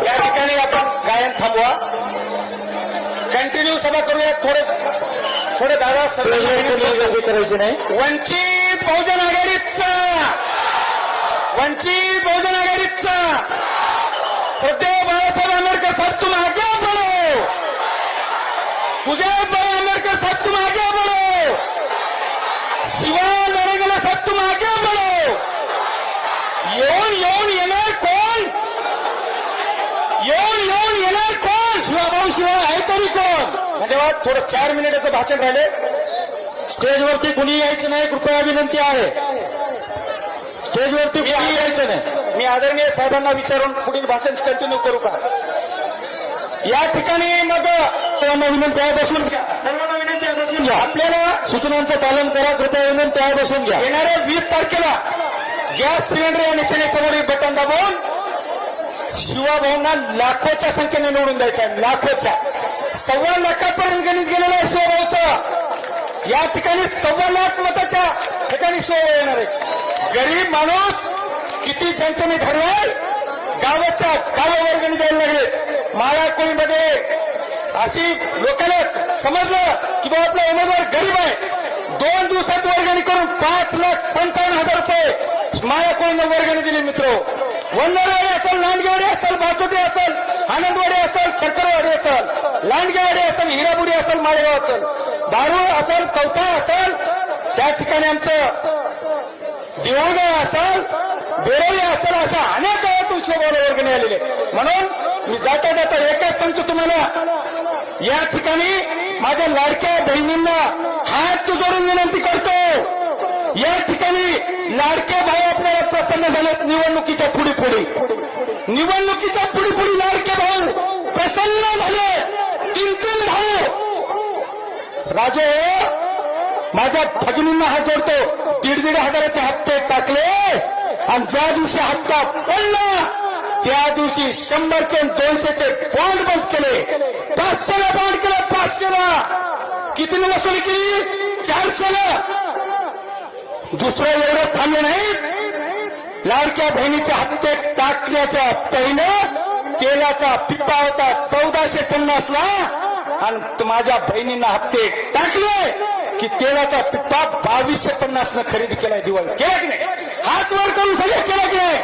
या ठिकाणी आपण गायन थांबवा, कंटिन्यू सभा करूया. थोडे दादा गर्दी करायची नाही. वंचित बहुजन आघाडीचा सदैव बाळासाहेब आंबेडकर साहब तुम आगे बढ़ो. सुजात भाई आंबेडकर साहब तुम आगे बढ़ो. शिवा नरेगला साहब तुम आगे बढ़ो. येऊन येणार कोण? शिवाभाऊ शिवा आहे तरी कोण? धन्यवाद. थोडं 4 मिनिटाचं भाषण राहिले. स्टेजवरती कुणी यायचं नाही, कृपया विनंती आहे. स्टेजवरती कुणी यायचं नाही. मी आदरणीय साहेबांना विचारून पुढील भाषण कंटिन्यू करू का? या ठिकाणी मग विनंती आहे, बसून घ्या. आपल्याला सूचनांचं पालन करा. कृपया विनंती आहे, बसून घ्या. येणाऱ्या 20 तारखेला गॅस सिलेंडर या निशाणीसमोरील बटन दाबून शिवाभाऊंना लाखोच्या संख्येने निवडून द्यायचं आहे. लाखोच्या 1.25 लाखापर्यंत गणित गेलेलं आहे शिवभाऊचं. या ठिकाणी 1.25 लाख मताच्या ह्याच्याने शिवभाऊ येणार आहे. गरीब माणूस किती जनतेने ठरवाय गावाच्या गावावर गणित द्यायला लागले. माळाकोळीमध्ये अशी लोकांना समजलं की बाबा आपला उमेदवार गरीब आहे. 2 दिवसात वर्गणी करून 5,55,000 रुपये माळाकोळीनं वर्गणी दिली. मित्र, वंदरवाडी असेल, लांडगेवाडी असेल, बाचोटी असेल, आनंदवाडी असेल, खरखरवाडी असेल, लांडगेवाडी असेल, हिरापुरी असेल, माळेगाव असेल, दारू असेल, कवठा असेल, त्या ठिकाणी आमचं देऊळगाव असेल, बेरवली असेल, अशा अनेक गावातून शिवभाऊला वर्गणी आलेले. म्हणून मी जाता एकच सांगतो तुम्हाला, या ठिकाणी माझ्या लाडक्या बहिणींना हात जोडून विनंती करतो. या ठिकाणी लाडके भाऊ आपल्याला प्रसन्न झालेत. निवडणुकीच्या पुढे लाडके भाऊ प्रसन्न झाले. 3 भाऊ राजे माझ्या भगिनींना हात जोडतो. 1,500 हजाराचे हप्ते टाकले आणि ज्या दिवशी हप्ता पडला त्या दिवशी 100चे 200चे बॉन्ड बंद केले. 500ला बॉन्ड केलं. 500ला कितीने वसुली केली? 400ला. दुसरं एवढंच थांबले नाहीत. लाडक्या बहिणीचे हप्ते टाकण्याच्या पहिले तेलाचा पिप्पा होता 1450ला आणि माझ्या बहिणींना हप्ते टाकले की तेलाचा पिप्पा 2250 खरेदी केलाय. दिवाळी केला की नाही? हात वर करून सगळे केला की नाही?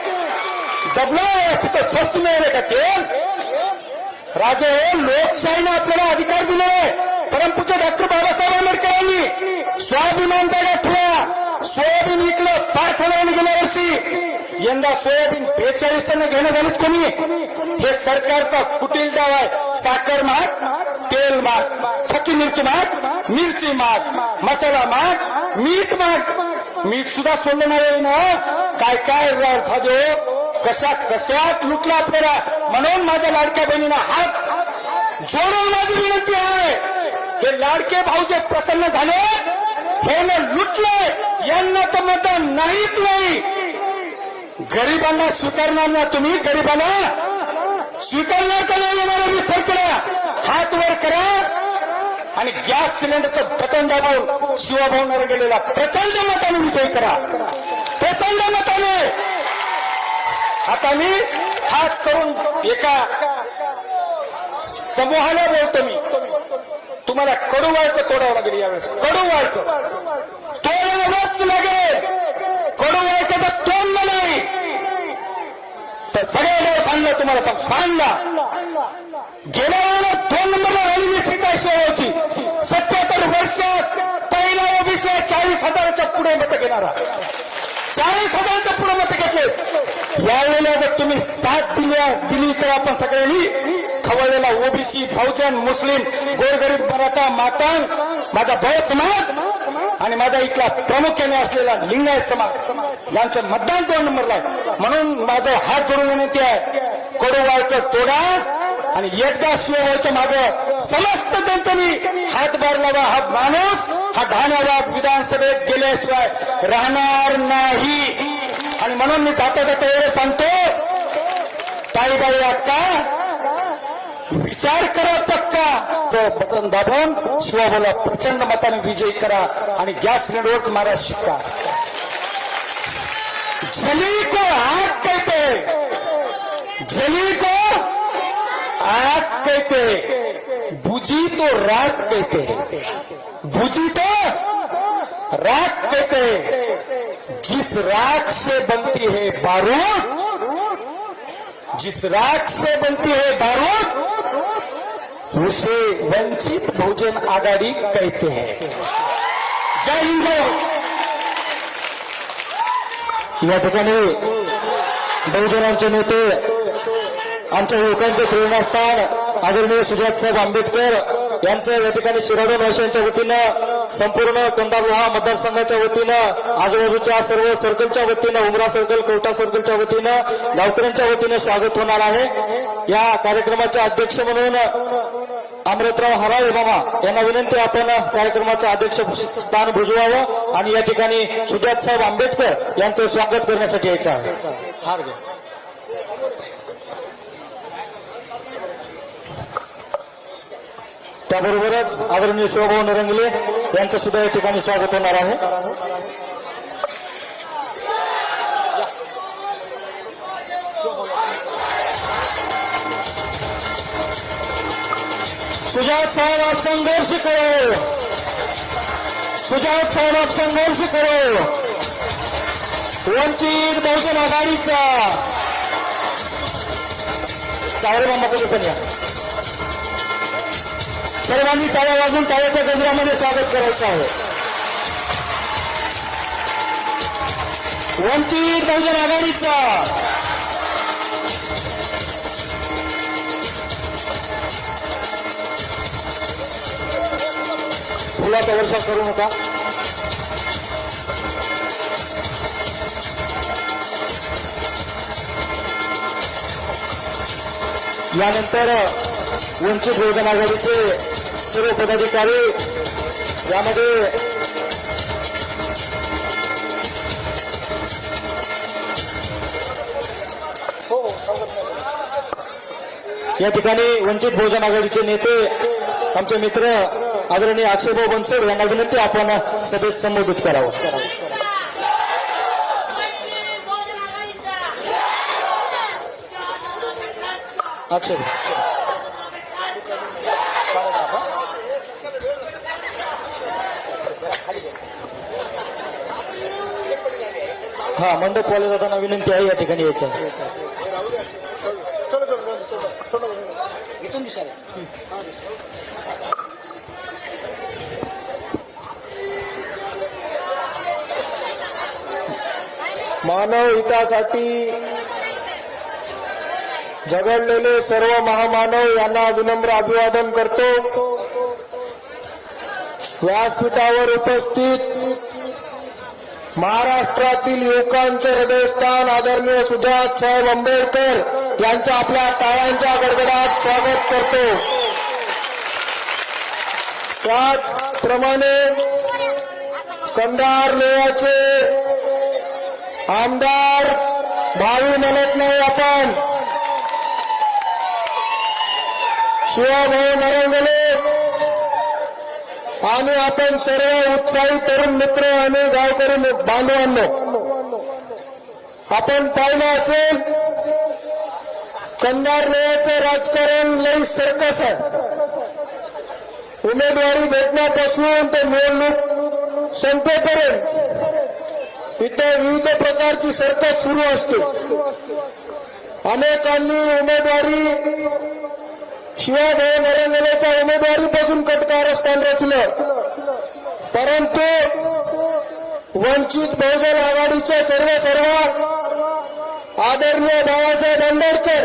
दबलं तिथं स्वस्त मिळाले का तेल? राजे, लोकशाहीने आपल्याला अधिकार दिले. परमपूज्य डॉक्टर बाबासाहेब आंबेडकरांनी स्वाभिमानचा गाठला. सोयाबीन विकलं 5,000 गेल्या वर्षी. यंदा सोयाबीन 42 घेणं झालीत कोणी? हे सरकारचा कुटील डाव आहे. साखर महाग, तेल महाग, फकी मिरची महाग, मिरची महाग, मसाला महाग, मीठ महाग. मीठ सुद्धा सोडलं नाही ना. काय साधे कशात लुटला आपल्याला. म्हणून माझ्या लाडक्या बहिणींना हात जोडून माझी विनंती आहे, हे लाडके भाऊ जे प्रसन्न झाले हे लुटले यांना तर मतदान नाहीच नाही. गरिबांना स्वीकारणार ना तुम्ही? गरिबांना स्वीकारणार का नाही? येणारा विस्तार करा, हात वर करा आणि गॅस सिलेंडरचं बटन दाबून शिवाभाऊंना गेलेला प्रचंड मताने विजय करा. प्रचंड मताने. आता मी खास करून एका समूहाला बोलतो. मी तुम्हाला कडू वाळक तोडावं लागेल. यावेळेस कडू वाळक तोडावंच लागेल. कडू वाळकाचं तोडलं नाही तर सगळ्या सांगलं. तुम्हाला सांगला गेल्या वेळेला 2 नंबरला राहिलेली सीट आहे शिवाभाऊची. 77 वर्षात पहिला ओबीसी 40,000च्या पुढे मतं घेणारा. 40,000च्या पुढे मतं घेतले. यावेळेला जर तुम्ही साथ दिली तर आपण सगळ्यांनी खवळलेला ओबीसी, बहुजन, मुस्लिम, गोरगरीब, मराठा, मातांग, माझा बौद्ध समाज आणि माझा इथला प्रामुख्याने असलेला लिंगायत समाज यांचं मतदान 2 नंबरला आहे. म्हणून माझा हात जोडून विनंती आहे, कडू वाळकं तोडा आणि एकदा शिवभाऊच्या मागे समस्त जनतेने हातभार लावा. हा माणूस हा धान्यवाद विधानसभेत गेल्याशिवाय राहणार नाही. आणि म्हणून मी जाता एवढं सांगतो, ताईबाई अक्का विचार करा पक्का. तो बटन दाबून शिवाभाऊला प्रचंड मताने विजयी करा आणि गॅस सिलेंडरवर मारा शिका. झली को आग कहते, झली को आग कहते हैं, बुझी तो राख कहते हैं, बुझी तो राख कहते हैं। जिस राख से बनती है बारूद, जिस राख से बनती है बारूद, उसे वंचित बहुजन आघाडी कहते हैं। जय हिंद, जय हो। या ठिकाणी बहुजनांचे नेते, आमच्या युवकांचे प्रेरणास्थान आदरणीय सुजात साहेब आंबेडकर यांचं या ठिकाणी शिराडो भाषांच्या वतीनं, संपूर्ण कंधार लोहा मतदारसंघाच्या वतीनं, आजूबाजूच्या सर्व सर्कलच्या वतीनं, उमरा सर्कल, कवठा सर्कलच्या वतीनं, गावकऱ्यांच्या वतीनं स्वागत होणार आहे। या कार्यक्रमाचे अध्यक्ष म्हणून अमृतराव हराळे मामा यांना विनंती, आपण कार्यक्रमाचं अध्यक्ष स्थान भुजवावं आणि या ठिकाणी सुजात साहेब आंबेडकर यांचं स्वागत करण्यासाठी यायचं आहे। हार घ्या। त्याबरोबरच आदरणीय शोभाऊ नरंगले यांचं सुद्धा या ठिकाणी स्वागत होणार आहे। सुजात साहेब आप संघर्ष करो, सुजात साहेब आप संघर्ष करो। वंचित बहुजन आघाडीचा चावल मामाकडे पण या, सर्वांनी टाळ्या वाजून टाळ्याच्या गजरामध्ये स्वागत करायचं आहे। वंचित बहुजन आघाडीचा फुलाचा वर्षा करू नका। यानंतर वंचित बहुजन आघाडीचे सर्व पदाधिकारी यामध्ये या ठिकाणी वंचित बहुजन आघाडीचे नेते, आमचे मित्र आदरणीय अक्षयभाऊ बनसोड यांना विनंती, आपण सभेत संबोधित करावं। अक्षय हा मंडपवाले दादांना विनंती आहे या ठिकाणी यायचं। मानव हितासाठी झगडलेले सर्व महामानव यांना विनम्र अभिवादन करतो। व्यासपीठावर उपस्थित महाराष्ट्रातील युवकांचे हृदयस्थान आदरणीय सुजात साहेब आंबेडकर यांचं आपल्या टाळ्यांच्या गडगडात स्वागत करतो। त्याचप्रमाणे कंधार लोहाचे आमदार भावी म्हणत नाही आपण, शिवाभाऊ नरंगले आणि आपण सर्व उत्साही तरुण मित्र आणि गावकरी बांधवांनो, आपण पाहिलं असेल कंधार लोहाचं राजकारण लई सर्कस आहे। उमेदवारी भेटण्यापासून ते निवडणूक संपेपर्यंत इथे विविध प्रकारची सर्कस सुरू असते। अनेकांनी उमेदवारी शिवाभाऊ नरंगलेच्या उमेदवारीपासून कटकारस्थान रचलं, परंतु वंचित बहुजन आघाडीचे सर्व आदरणीय बाळासाहेब आंबेडकर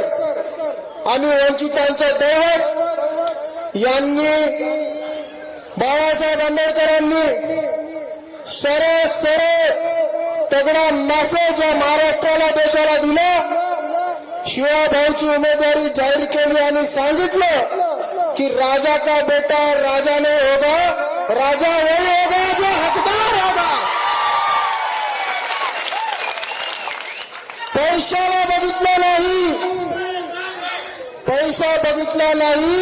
आणि वंचितांचे दैवत यांनी, बाळासाहेब आंबेडकरांनी सरळ तगडा मेसेज या महाराष्ट्राला देशाला दिला। शिवाभाऊची उमेदवारी जाहीर केली आणि सांगितलं की राजा का बेटा राजा नहीं होगा, राजा वही होगा जो हकदार होगा। पैशाला बघितलं नाही, पैसा बघितला नाही,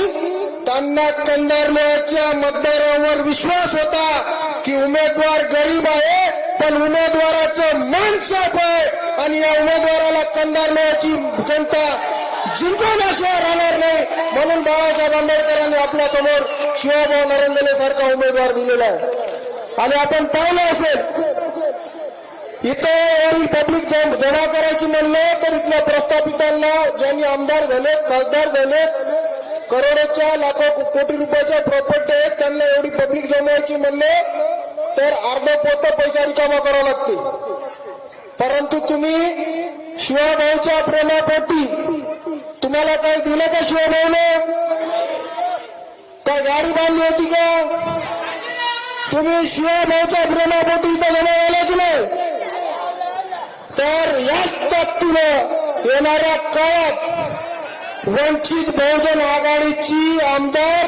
त्यांना कंधार लोहाच्या मतदारांवर विश्वास होता की उमेदवार गरीब आहे पण उमेदवाराचं मन साफ आहे आणि या उमेदवाराला कंधार लोहाची जनता जिंकवल्याशिवाय राहणार नाही. म्हणून बाळासाहेब आंबेडकरांनी आपल्या समोर शिवाभाऊ नरंगले सारखा उमेदवार दिलेला आहे. आणि आपण पाहिलं असेल इथे एवढी पब्लिक जमा करायची म्हणलं तर इथल्या प्रस्थापितांना ज्यांनी आमदार झालेत खासदार झालेत करोडोच्या लाखो कोटी रुपयाच्या प्रॉपर्टी आहेत त्यांना एवढी पब्लिक जमवायची म्हणले तर अर्ध पोत पैसा रिकामा करावा लागते. परंतु तुम्ही शिवाभाऊच्या प्रेमापोटी तुम्हाला काही दिलं का? शिवाभाऊने काय गाडी बांधली होती का? तुम्ही शिवाभाऊच्या प्रेमापोटी इथं जमा आला की नाही? तर याच ताकदीनं येणाऱ्या काळात वंचित बहुजन आघाडीची आमदार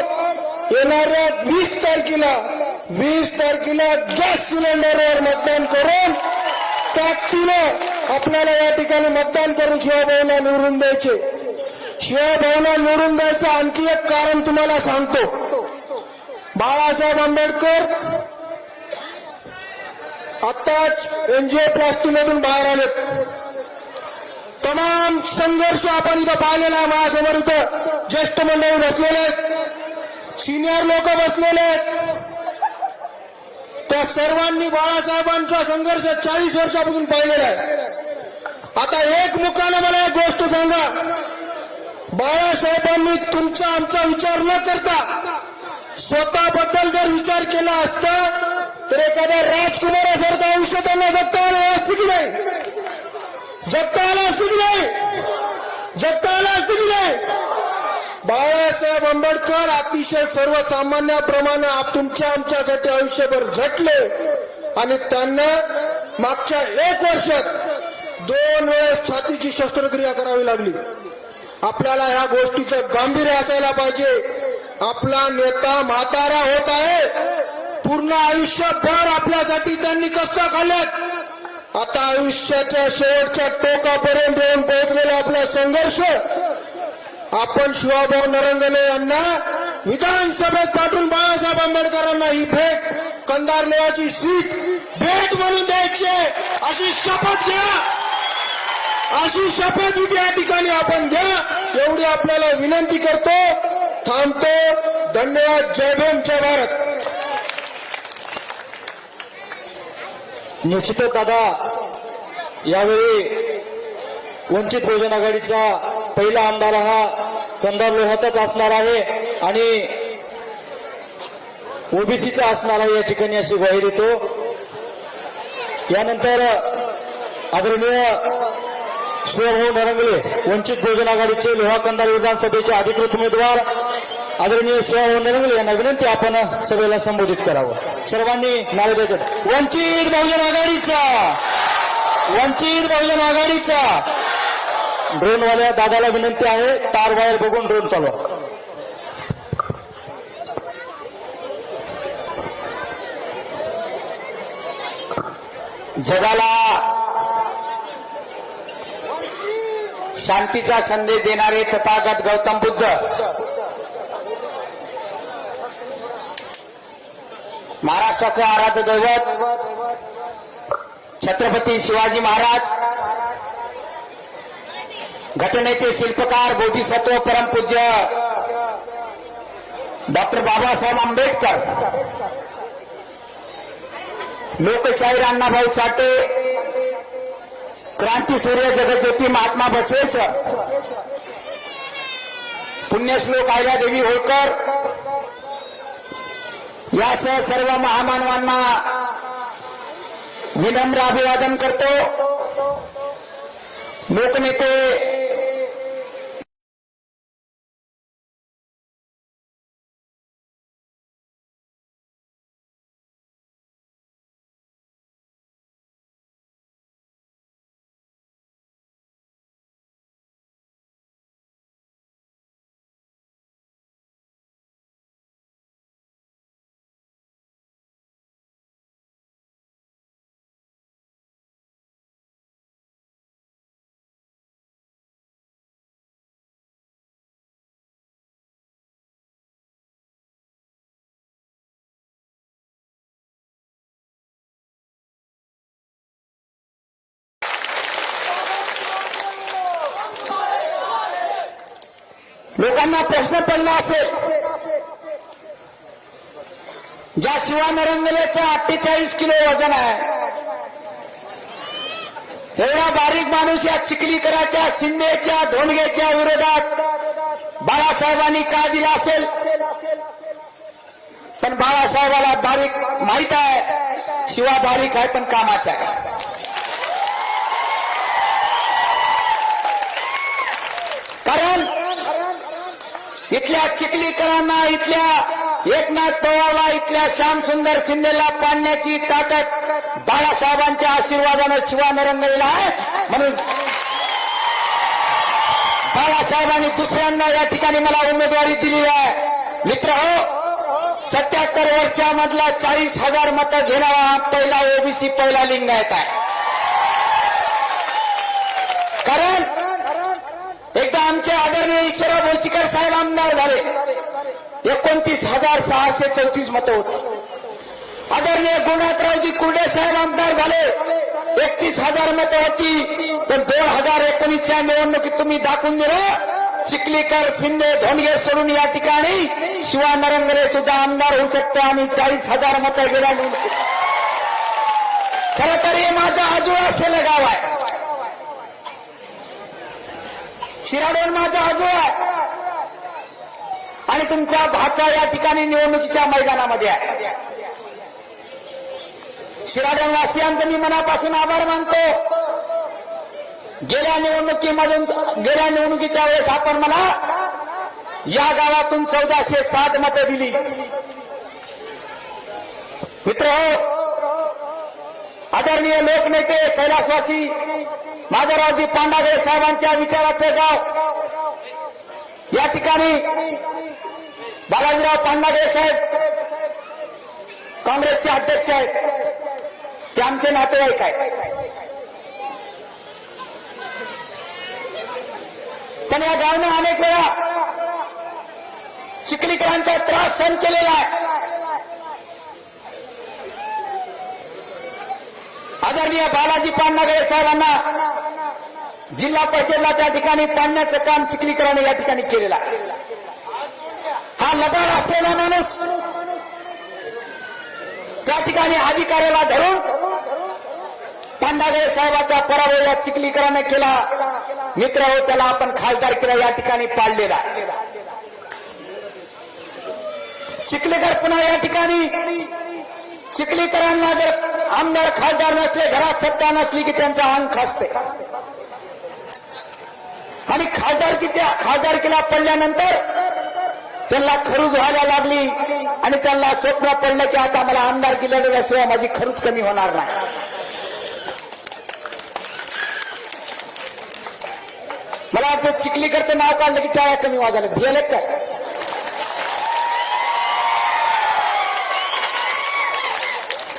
येणाऱ्या 20 तारखेला गॅस सिलेंडरवर मतदान करून ताकदीनं आपल्याला या ठिकाणी मतदान करून शिवाभाऊला निवडून द्यायचे. शिवाभाऊला निवडून द्यायचं आणखी एक कारण तुम्हाला सांगतो. बाळासाहेब आंबेडकर आत्ताच एनजिओप्लास्टी मधून बाहेर आलेत. तमाम संघर्ष आपण इथं पाहिलेला आहे. माझ्यासमोर इथं ज्येष्ठ मंडळी बसलेले आहेत, सिनियर लोक बसलेले आहेत. त्या सर्वांनी बाळासाहेबांचा संघर्ष 40 वर्षापासून पाहिलेला आहे. आता एक मुखानं मला एक गोष्ट सांगा, बाळासाहेबांनी तुमचा आमचा विचार न करता स्वतःबद्दल जर विचार केला असता तर एखाद्या राजकुमारासारखं आयुष्य त्यांना जगता आलं असतं की नाही? जगता आलं असतं की नाही? जगता आलं असतं की नाही? बाळासाहेब आंबेडकर अतिशय सर्वसामान्याप्रमाणे तुमच्या आमच्यासाठी आयुष्यभर झटले आणि त्यांना मागच्या 1 वर्षात 2 वेळेस छातीची शस्त्रक्रिया करावी लागली. आपल्याला ह्या गोष्टीचं गांभीर्य असायला पाहिजे. आपला नेता म्हातारा होत आहे, पूर्ण आयुष्यभर आपल्यासाठी त्यांनी कष्ट खाल्लेत. आता आयुष्याच्या शेवटच्या टोकापर्यंत येऊन पोहोचलेला आपला संघर्ष आपण शिवाभाऊ नरंगले यांना विधानसभेत पाठवून बाळासाहेब आंबेडकरांना ही भेट कंधार लेवाची सीट भेट म्हणून द्यायची अशी शपथ घ्या. अशी शपथ इथे या ठिकाणी आपण घ्या एवढी आपल्याला विनंती करतो. थांबतो. धन्यवाद. जय भीम, जय भारत. निश्चितच दादा यावेळी वंचित बहुजन आघाडीचा पहिला आमदार हा कंधार लोह्याचाच असणार आहे आणि ओबीसीचा असणार आहे या ठिकाणी अशी ग्वाही देतो. यानंतर आदरणीय शिवभाऊ नरंगले वंचित बहुजन आघाडीचे लोहा कंधार विधानसभेचे अधिकृत उमेदवार आदरणीय शिवभाऊ नरंगले यांना विनंती आपण सभेला संबोधित करावं. सर्वांनी नावे द्यायचं. वंचित बहुजन आघाडीचा, वंचित बहुजन आघाडीचा. ड्रोनवाल्या दादाला विनंती आहे तार वायर बघून ड्रोन चालवा. जगाला शांतीचा संदेश देणारे तथागत गौतम बुद्ध महाराष्ट्राचे आराध्य दैवत छत्रपती शिवाजी महाराज, घटनेचे शिल्पकार बोधिसत्व परमपूज्य डॉक्टर बाबासाहेब आंबेडकर, लोकशाहीर अण्णाभाऊ साठे, क्रांतीसूर्य जगज्योती महात्मा बसवेश्वर, पुण्यश्लोक अहिल्यादेवी होळकर यासह सर्व महामानवांना विनम्र अभिवादन करतो. लोकनेते लोकांना प्रश्न पडला असेल, ज्या शिवानरंगलेचं 48 किलो वजन आहे, एवढा बारीक माणूस या चिखलीकराच्या, शिंदेच्या, धोंडगेच्या विरोधात बाळासाहेबांनी का दिला असेल? पण बाळासाहेबाला बारीक माहित आहे, शिवा बारीक आहे पण कामाचा आहे. कारण इथल्या चिखलीकरांना, इथल्या एकनाथ पवारला, इथल्या श्यामसुंदर शिंदेला पाडण्याची ताकद बाळासाहेबांच्या आशीर्वादानं शिवानरंगलेला आहे. म्हणून बाळासाहेबांनी दुसऱ्यांदा या ठिकाणी मला उमेदवारी दिली आहे. मित्र हो, 77 वर्षामधला 40,000 मतं घेणारा हा पहिला ओबीसी, पहिला लिंगायत आहे. कारण एकदा आमचे आदरणीय ईश्वरराव भोसीकर साहेब आमदार झाले, 29,634 मतं होती. आदरणीय गुरुनाथरावजी कुर्डे साहेब आमदार झाले, 31,000 मतं होती. पण 2019च्या निवडणुकीत तुम्ही दाखवून दिलं, चिखलीकर, शिंदे, धोंडगे सोडून या ठिकाणी शिवानरंगले सुद्धा आमदार होऊ शकतो आणि 40,000 मतं गेल्या निवडणुकीत. खरं तर हे माझं आजोळ असलेलं गाव आहे, शिराडोन माझा आजोळ आहे आणि तुमचा भाचा या ठिकाणी निवडणुकीच्या मैदानामध्ये आहे. शिराडोन वासियांचं मी मनापासून आभार मानतो. गेल्या निवडणुकीच्या वेळेस आपण मला या गावातून 1407 मतं दिली. मित्र हो, आदरणीय लोकनेते कैलासवासी माधवरावजी पांडागळे साहेबांच्या विचाराचं गाव, या ठिकाणी बालाजीराव पांडागळे साहेब काँग्रेसचे अध्यक्ष आहेत, ते आमचे नातेवाईक आहेत. पण या गावने अनेक वेळा चिखलीकरांचा त्रास सहन केलेला आहे. आदरणीय बालाजी पांडागळे साहेबांना जिल्हा परिषदला त्या ठिकाणी पाडण्याचं काम चिखलीकरांनी या ठिकाणी केलेलं आहे. हा लबाड असलेला माणूस त्या ठिकाणी अधिकाऱ्याला धरून पांडागळे साहेबाचा पराभव या चिखलीकरांनी केला. मित्र हो, त्याला आपण खासदार केला, या ठिकाणी पाडलेला. चिखलीकर पुन्हा या ठिकाणी, चिखलीकरांना जर आमदार खासदार नसले, घरात सत्ता नसली की त्यांचा अंग खासते. आणि खासदारकीला पडल्यानंतर त्यांना खरूज व्हायला लागली आणि त्यांना स्वप्न पडलं की आता मला आमदारकी लढवल्याशिवाय माझी खरूज कमी होणार नाही. मला वाटतं चिखलीकरचं नाव काढलं की टाळ्या कमी वाजायला भियाले काय.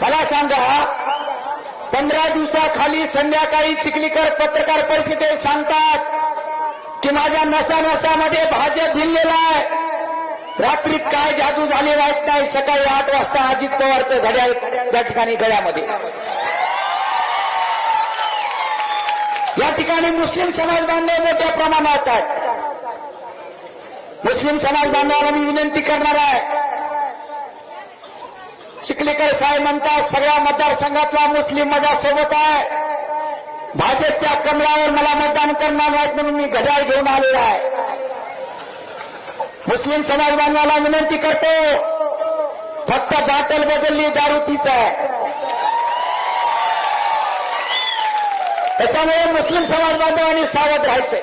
मला सांगा, 15 दिवसाखाली संध्याकाळी चिखलीकर पत्रकार परिषदेत सांगतात की माझ्या नसामध्ये भाजप भिनलेला आहे. रात्रीत काय जादू झाली माहित नाही, सकाळी 8 वाजता अजित पवारचं घड्याळ त्या ठिकाणी गळ्यामध्ये. या ठिकाणी मुस्लिम समाज बांधव मोठ्या प्रमाणात आहेत. मुस्लिम समाज बांधवांना मी विनंती करणार आहे, चिखलीकर साहेब म्हणतात सगळ्या मतदारसंघातला मुस्लिम माझ्यासोबत आहे, भाजपच्या कमळावर मला मतदान करणार नाहीत म्हणून मी घड्याळ घेऊन आलेला आहे. मुस्लिम समाज बांधवाला विनंती करतो, फक्त बाटल बदलली, दारू तीच आहे. त्याच्यामुळे मुस्लिम समाज बांधवांनी सावध राहायचंय.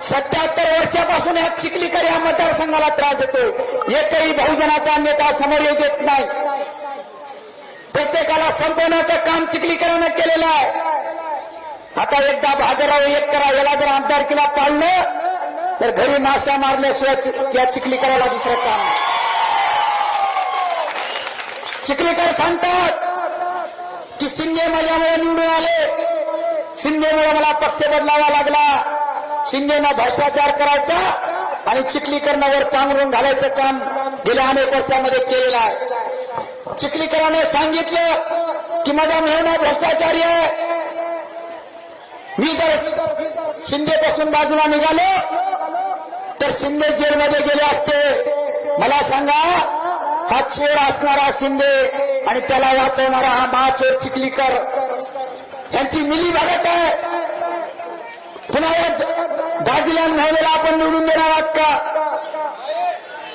77 वर्षापासून या चिखलीकर या मतदारसंघाला त्रास देतोय. एकही बहुजनाचा नेता समोर येऊ देत नाही. प्रत्येकाला संपवण्याचं काम चिखलीकरांना केलेलं आहे. आता एकदा भागराव एक करा, याला जर आमदारकीला पाडलं तर घरी माशा मारल्याशिवाय या चिखलीकराला दुसरं काम नाही. चिखलीकर सांगतात की शिंदे माझ्यामुळे निवडून आले, शिंदेमुळे मला पक्ष बदलावा लागला, शिंदेनं भ्रष्टाचार करायचा आणि चिखलीकरनं वर पांघरून घालायचं काम गेल्या अनेक वर्षामध्ये केलेलं आहे. चिखलीकराने सांगितलं की माझा मेहना भ्रष्टाचारी आहे, मी जर शिंदेपासून बाजूला निघालो तर शिंदे जेलमध्ये गेले असते. मला सांगा, हा चोर असणारा शिंदे आणि त्याला वाचवणारा हा महाचोर चिखलीकर यांची मिली भगत आहे. पुन्हा दाजीला नवलेला आपण निवडून देणार आहात का?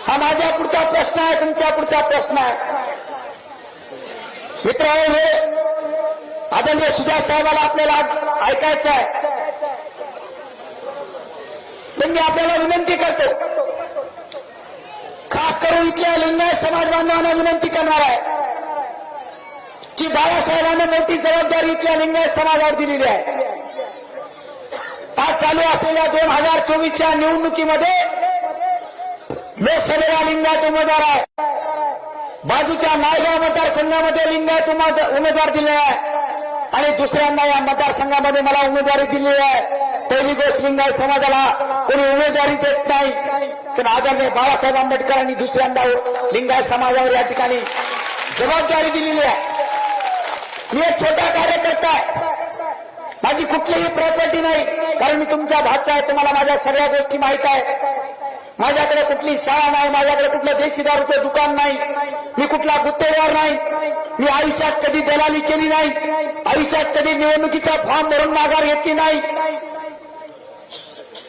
हा माझ्या पुढचा प्रश्न आहे, तुमच्या पुढचा प्रश्न आहे. मित्र हे आदरणीय सुधा साहेबाला आपल्याला ऐकायचं आहे. पण मी आपल्याला विनंती करतो, खास करून इथल्या लिंगायत समाज बांधवांना विनंती करणार आहे की बाळासाहेबांनी मोठी जबाबदारी इथल्या लिंगायत समाजावर दिलेली आहे. आज चालू असलेल्या 2024च्या निवडणुकीमध्ये लोकसभेला लिंगायत उमेदवार आहे. बाजूच्या नायगाव मतदारसंघामध्ये लिंगायत उमेदवार दिले आहे आणि दुसऱ्यांदा या मतदारसंघामध्ये मला उमेदवारी दिलेली आहे. पहिली गोष्ट, लिंगायत समाजाला कोणी उमेदवारी देत नाही, पण आदरणीय बाळासाहेब आंबेडकरांनी दुसऱ्यांदा लिंगायत समाजावर या ठिकाणी जबाबदारी दिलेली आहे. मी एक छोटा कार्यकर्ता आहे, माझी कुठलीही प्रॉपर्टी नाही, कारण मी तुमचा भाचा आहे. तुम्हाला माझ्या सगळ्या गोष्टी माहित आहे. माझ्याकडे कुठली शाळा नाही, माझ्याकडे कुठलं देशी दारूचं दुकान नाही, मी कुठला गुत्तेदार नाही, मी आयुष्यात कधी दलाली केली नाही, आयुष्यात कधी निवडणुकीचा फॉर्म भरून माघार घेतली नाही.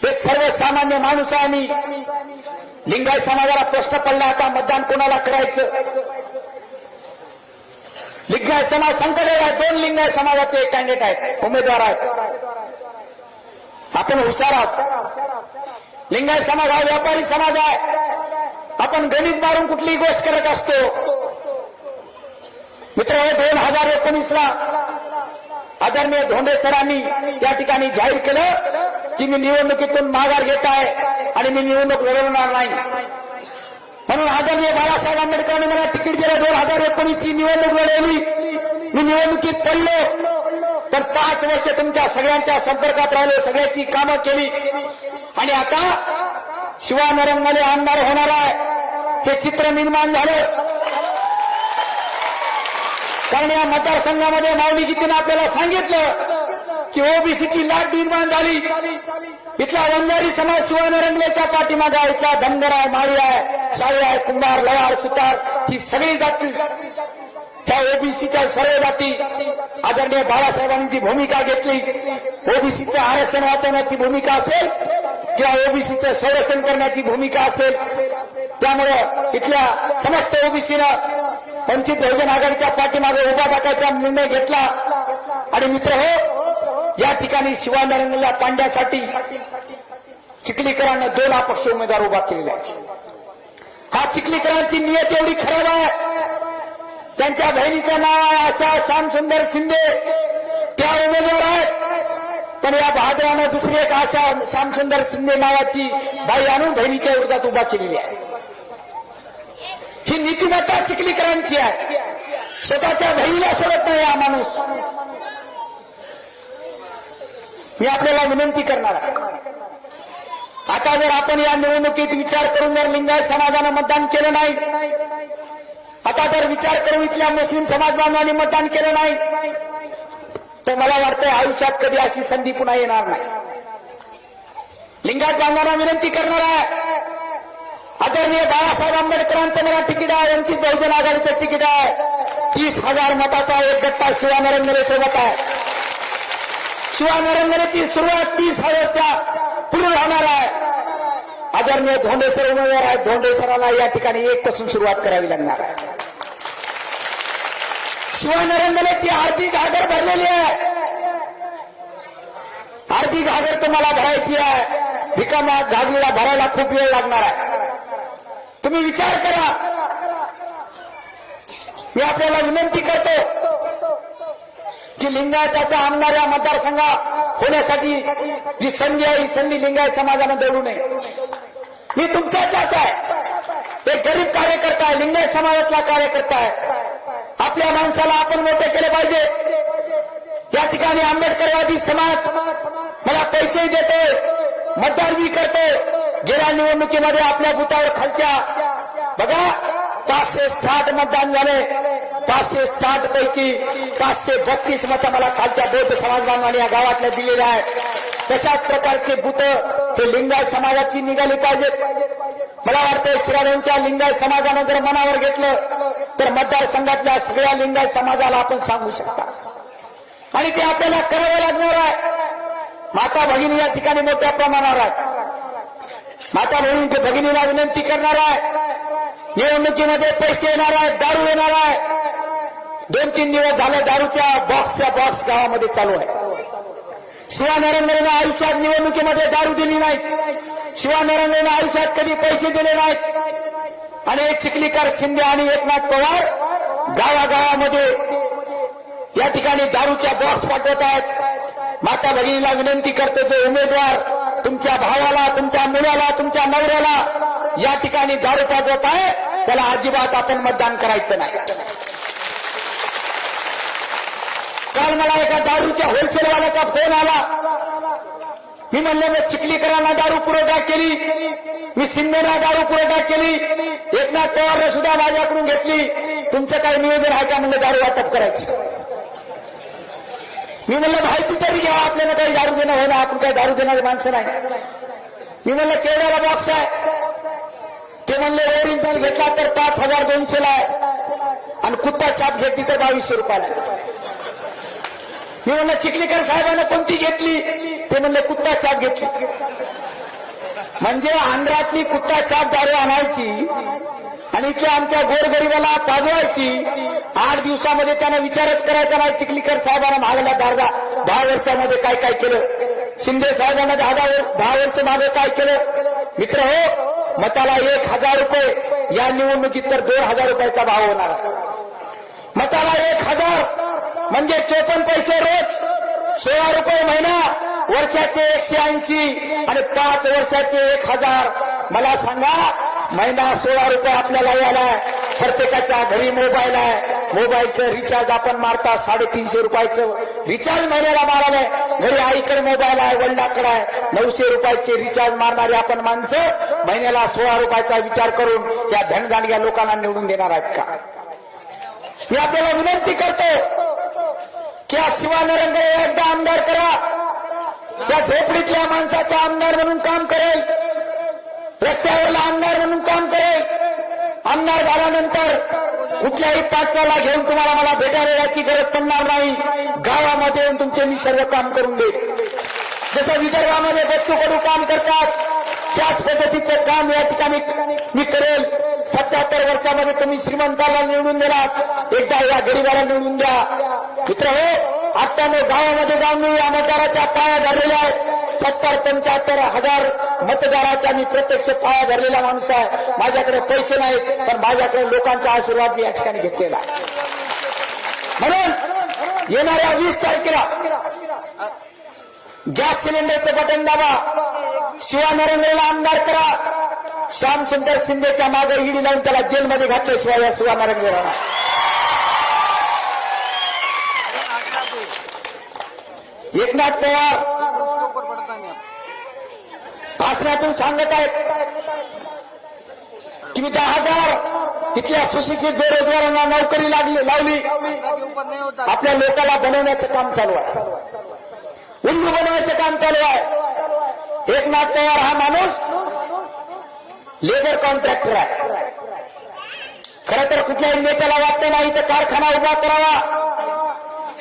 एक सर्वसामान्य माणूस आहे मी. लिंगायत समाजाला प्रश्न पडला, आता मतदान कोणाला करायचं? लिंगायत समाज संकट आहे. 2 लिंगायत समाजाचे कॅन्डिडेट आहेत, उमेदवार आहेत. आपण हुशार आहात. लिंगायत समाज हा व्यापारी समाज आहे. आपण गणित मारून कुठलीही गोष्ट करत असतो. मित्र, 2019ला आदरणीय धोंडे सरांनी त्या ठिकाणी जाहीर केलं की मी निवडणुकीतून माघार घेत आहे आणि मी निवडणूक लढवणार नाही. म्हणून आदरणीय बाळासाहेब आंबेडकरांनी मला तिकीट दिलं. 2019ची निवडणूक लढवली, मी निवडणुकीत पडलो, पण 5 वर्ष तुमच्या सगळ्यांच्या संपर्कात राहिलो, सगळ्याची कामं केली आणि आता शिवानरंगाले आमदार होणार आहे हे चित्र निर्माण झालं. कारण या मतदारसंघामध्ये माऊली गीतेनं आपल्याला सांगितलं की ओबीसीची लाट निर्माण झाली. इथला वंजारी समाज शिवानरंगलेच्या पाठीमागे आहे. इथला धनगर आहे, माळी आहे, शाळी आहे, कुंभार, लवार, सुतार, ही सगळी जाती, ह्या ओबीसीच्या सर्व जाती आदरणीय बाळासाहेबांनी जी भूमिका घेतली, ओबीसीचं आरक्षण वाचवण्याची भूमिका असेल किंवा ओबीसीचं संरक्षण करण्याची भूमिका असेल, त्यामुळं इथल्या समस्त ओबीसीनं वंचित बहुजन आघाडीच्या पाठीमागे उभा टाकायचा निर्णय घेतला. आणि मित्र हो, या ठिकाणी शिवानरंगला पांड्यासाठी चिखलीकरांना 2 अपक्ष उमेदवार उभा केलेला आहे. हा चिखलीकरांची नियत एवढी खराब आहे. त्यांच्या बहिणीचं नाव आहे आशा श्यामसुंदर शिंदे, त्या उमेदवार आहेत. पण या बहादरानं दुसरी एक आशा श्यामसुंदर शिंदे नावाची बाई आणून बहिणीच्या विरोधात उभा केलेली आहे. ही नीतिमत्ता चिखलीकरांची आहे. स्वतःच्या बहिणीला सोडत नाही हा माणूस. मी आपल्याला विनंती करणार आहे, आता जर आपण या निवडणुकीत विचार करून जर लिंगायत समाजानं मतदान केलं नाही, आता जर विचार करून इथल्या मुस्लिम समाज बांधवांनी मतदान केलं नाही, तर मला वाटतंय आयुष्यात कधी अशी संधी पुन्हा येणार नाही. लिंगायत बांधवांना विनंती करणार आहे, आदरणीय बाळासाहेब आंबेडकरांचं मला तिकीट आहे, वंचित बहुजन आघाडीचं तिकीट आहे. 30,000 मताचा एक गट्टा शिवानरंगले सोबत आहे. शिवानरंगलेची सुरुवात 30,000च्या पुढे राहणार आहे. आदरणीय धोंडे सर उमेदवार आहेत. धोंडे सराला या ठिकाणी 1 पासून सुरुवात करावी लागणार आहे. शिवानरंगलेची आर्थिक घागर भरलेली आहे. आर्थिक घागर तुम्हाला भरायची आहे. रिकाम्या घागरीला भरायला खूप वेळ लागणार आहे. तुम्ही विचार करा. मी आपल्याला विनंती करतो की लिंगायताचा आमदार या मतदारसंघा होण्यासाठी जी संधी आहे, ही संधी लिंगायत समाजानं दडू नये. मी तुमच्यातलाच आहे, एक गरीब कार्यकर्ता आहे, लिंगायत समाजातला कार्यकर्ता आहे. आपल्या माणसाला आपण मोठे केले पाहिजे. या ठिकाणी आंबेडकरवादी समाज मला पैसेही देतो, मतदान बी करतो. गेल्या निवडणुकीमध्ये आपल्या बुथावर खालच्या बघा 560 मतदान झाले. 560 पैकी 532 मतं मला खालच्या बौद्ध समाज बांधवांनी या गावातल्या दिलेल्या आहेत. तशाच प्रकारचे बुथ हे लिंगायत समाजाची निघाली पाहिजेत. मला वाटतं शिराड्यांच्या लिंगायत समाजानं जर मनावर घेतलं तर मतदारसंघातल्या सगळ्या लिंगायत समाजाला आपण सांगू शकता आणि ते आपल्याला करावं लागणार आहे. माता भगिनी या ठिकाणी मोठ्या प्रमाणावर आहेत. माता भगिनीला विनंती करणार आहे, निवडणुकीमध्ये पैसे येणार आहेत, दारू येणार आहे. 2-3 दिवस झाले दारूच्या बॉक्स गावामध्ये चालू आहे. शिवा नरेंद्रने आयुष्यात निवडणुकीमध्ये दारू दिली नाही. शिवा नरेंद्रने आयुष्यात कधी पैसे दिले नाहीत. आणि चिखलीकर, शिंदे आणि एकनाथ पवार गावागावामध्ये या ठिकाणी दारूच्या बॉक्स पाठवत आहेत. माता भगिनीला विनंती करतो, जे उमेदवार तुमच्या भावाला, तुमच्या मुलाला, तुमच्या नवऱ्याला या ठिकाणी दारू पाजवत आहे त्याला अजिबात आपण मतदान करायचं नाही. काल मला एका दारूच्या होलसेलवाल्याचा फोन आला. मी म्हणले मी चिखलीकरांना दारू पुरवठा केली, मी शिंदेना दारू पुरवठा केली, एकनाथ पवारने सुद्धा माझ्याकडून घेतली. तुमचं काही नियोजन आहे का म्हणलं दारू वाटप करायचं? मी म्हणलं माहिती तरी घ्या, आपल्याला काही दारू देणं होईल, आपण काही दारू देणारी माणसं नाही. मी म्हणलं केवढ्याला बॉक्स आहे? ते म्हणले ओरिजिनल घेतला तर 5200 ला आहे आणि कुत्ता छाप घेतली तर 2200 रुपयाला. मी म्हणलं चिखलीकर साहेबांना कोणती घेतली? ते म्हणले कुत्ता छाप घेतली. म्हणजे आंध्रातली कुत्ता छाप दारू आणायची आणि इथल्या आमच्या गोरगरिबाला पाजवायची. 8 दिवसामध्ये त्यांना विचारच करायचा नाही चिखलीकर साहेबांना मागल्या 10 वर्षामध्ये काय काय केलं, शिंदे साहेबांना 10 वर्ष मागे काय केलं. मित्र हो, मताला 1000 रुपये, या निवडणुकीत तर 2000 रुपयाचा भाव होणार आहे. मताला 1000 म्हणजे 54 पैसे रोज, 16 रुपये महिना, वर्षाचे 180 आणि 5 वर्षाचे 1000. मला सांगा, महिना 16 रुपये आपल्याला यायला. प्रत्येकाच्या घरी मोबाईल आहे, मोबाईलचं रिचार्ज आपण मारता 350 रुपयाचं रिचार्ज महिन्याला मारायला. घरी आईकडे मोबाईल आहे, वडिलांकडे आहे, 900 रुपयाचे रिचार्ज मारणारी आपण माणसं महिन्याला 16 रुपयाचा विचार करून या धनदांडग्या लोकांना निवडून देणार आहेत का? मी आपल्याला विनंती करतो की शिवा नरेंद्र एकदा आमदार करा. त्या झोपडीतल्या माणसाचा आमदार म्हणून काम करेल, रस्त्यावरला आमदार म्हणून काम करेल. आमदार झाल्यानंतर कुठल्याही पाटलाला घेऊन तुम्हाला मला भेटायला याची गरज पडणार नाही. गावामध्ये येऊन तुमचे मी सर्व काम करून देईल. जसं विदर्भामध्ये बच्चू कडू काम करतात त्याच पद्धतीचं काम या ठिकाणी मी करेल. 77 वर्षामध्ये तुम्ही श्रीमंताला निवडून दिलात, एकदा या गरीबाला निवडून द्या. मित्र हो, 98 गावामध्ये जाऊन मी या मतदाराच्या पाया धरलेल्या आहेत. 70-75 हजार मतदाराच्या मी प्रत्यक्ष पाया धरलेला माणूस आहे. माझ्याकडे पैसे नाहीत, पण माझ्याकडे लोकांचा आशीर्वाद मी या ठिकाणी घेतलेला. म्हणून येणाऱ्या 20 तारखेला गॅस सिलेंडरचं बटन दाबा, शिवा नरेंद्रला आमदार करा. श्यामसुंदर शिंदेच्या मागे ईडी लावून त्याला जेलमध्ये घातल्याशिवाय या शिवा नरेंद्रला एकनाथ पवार भाषणातून सांगत आहेत की मी 10,000 इथल्या सुशिक्षित बेरोजगारांना नोकरी लावली. आपल्या लोकांना बनवण्याचं काम चालू आहे, उल्लू बनवायचं काम चालू आहे. एकनाथ पवार हा माणूस लेबर कॉन्ट्रॅक्टर आहे. खरं तर कुठल्याही नेत्याला वाटतं नाही तर कारखाना उभा करावा.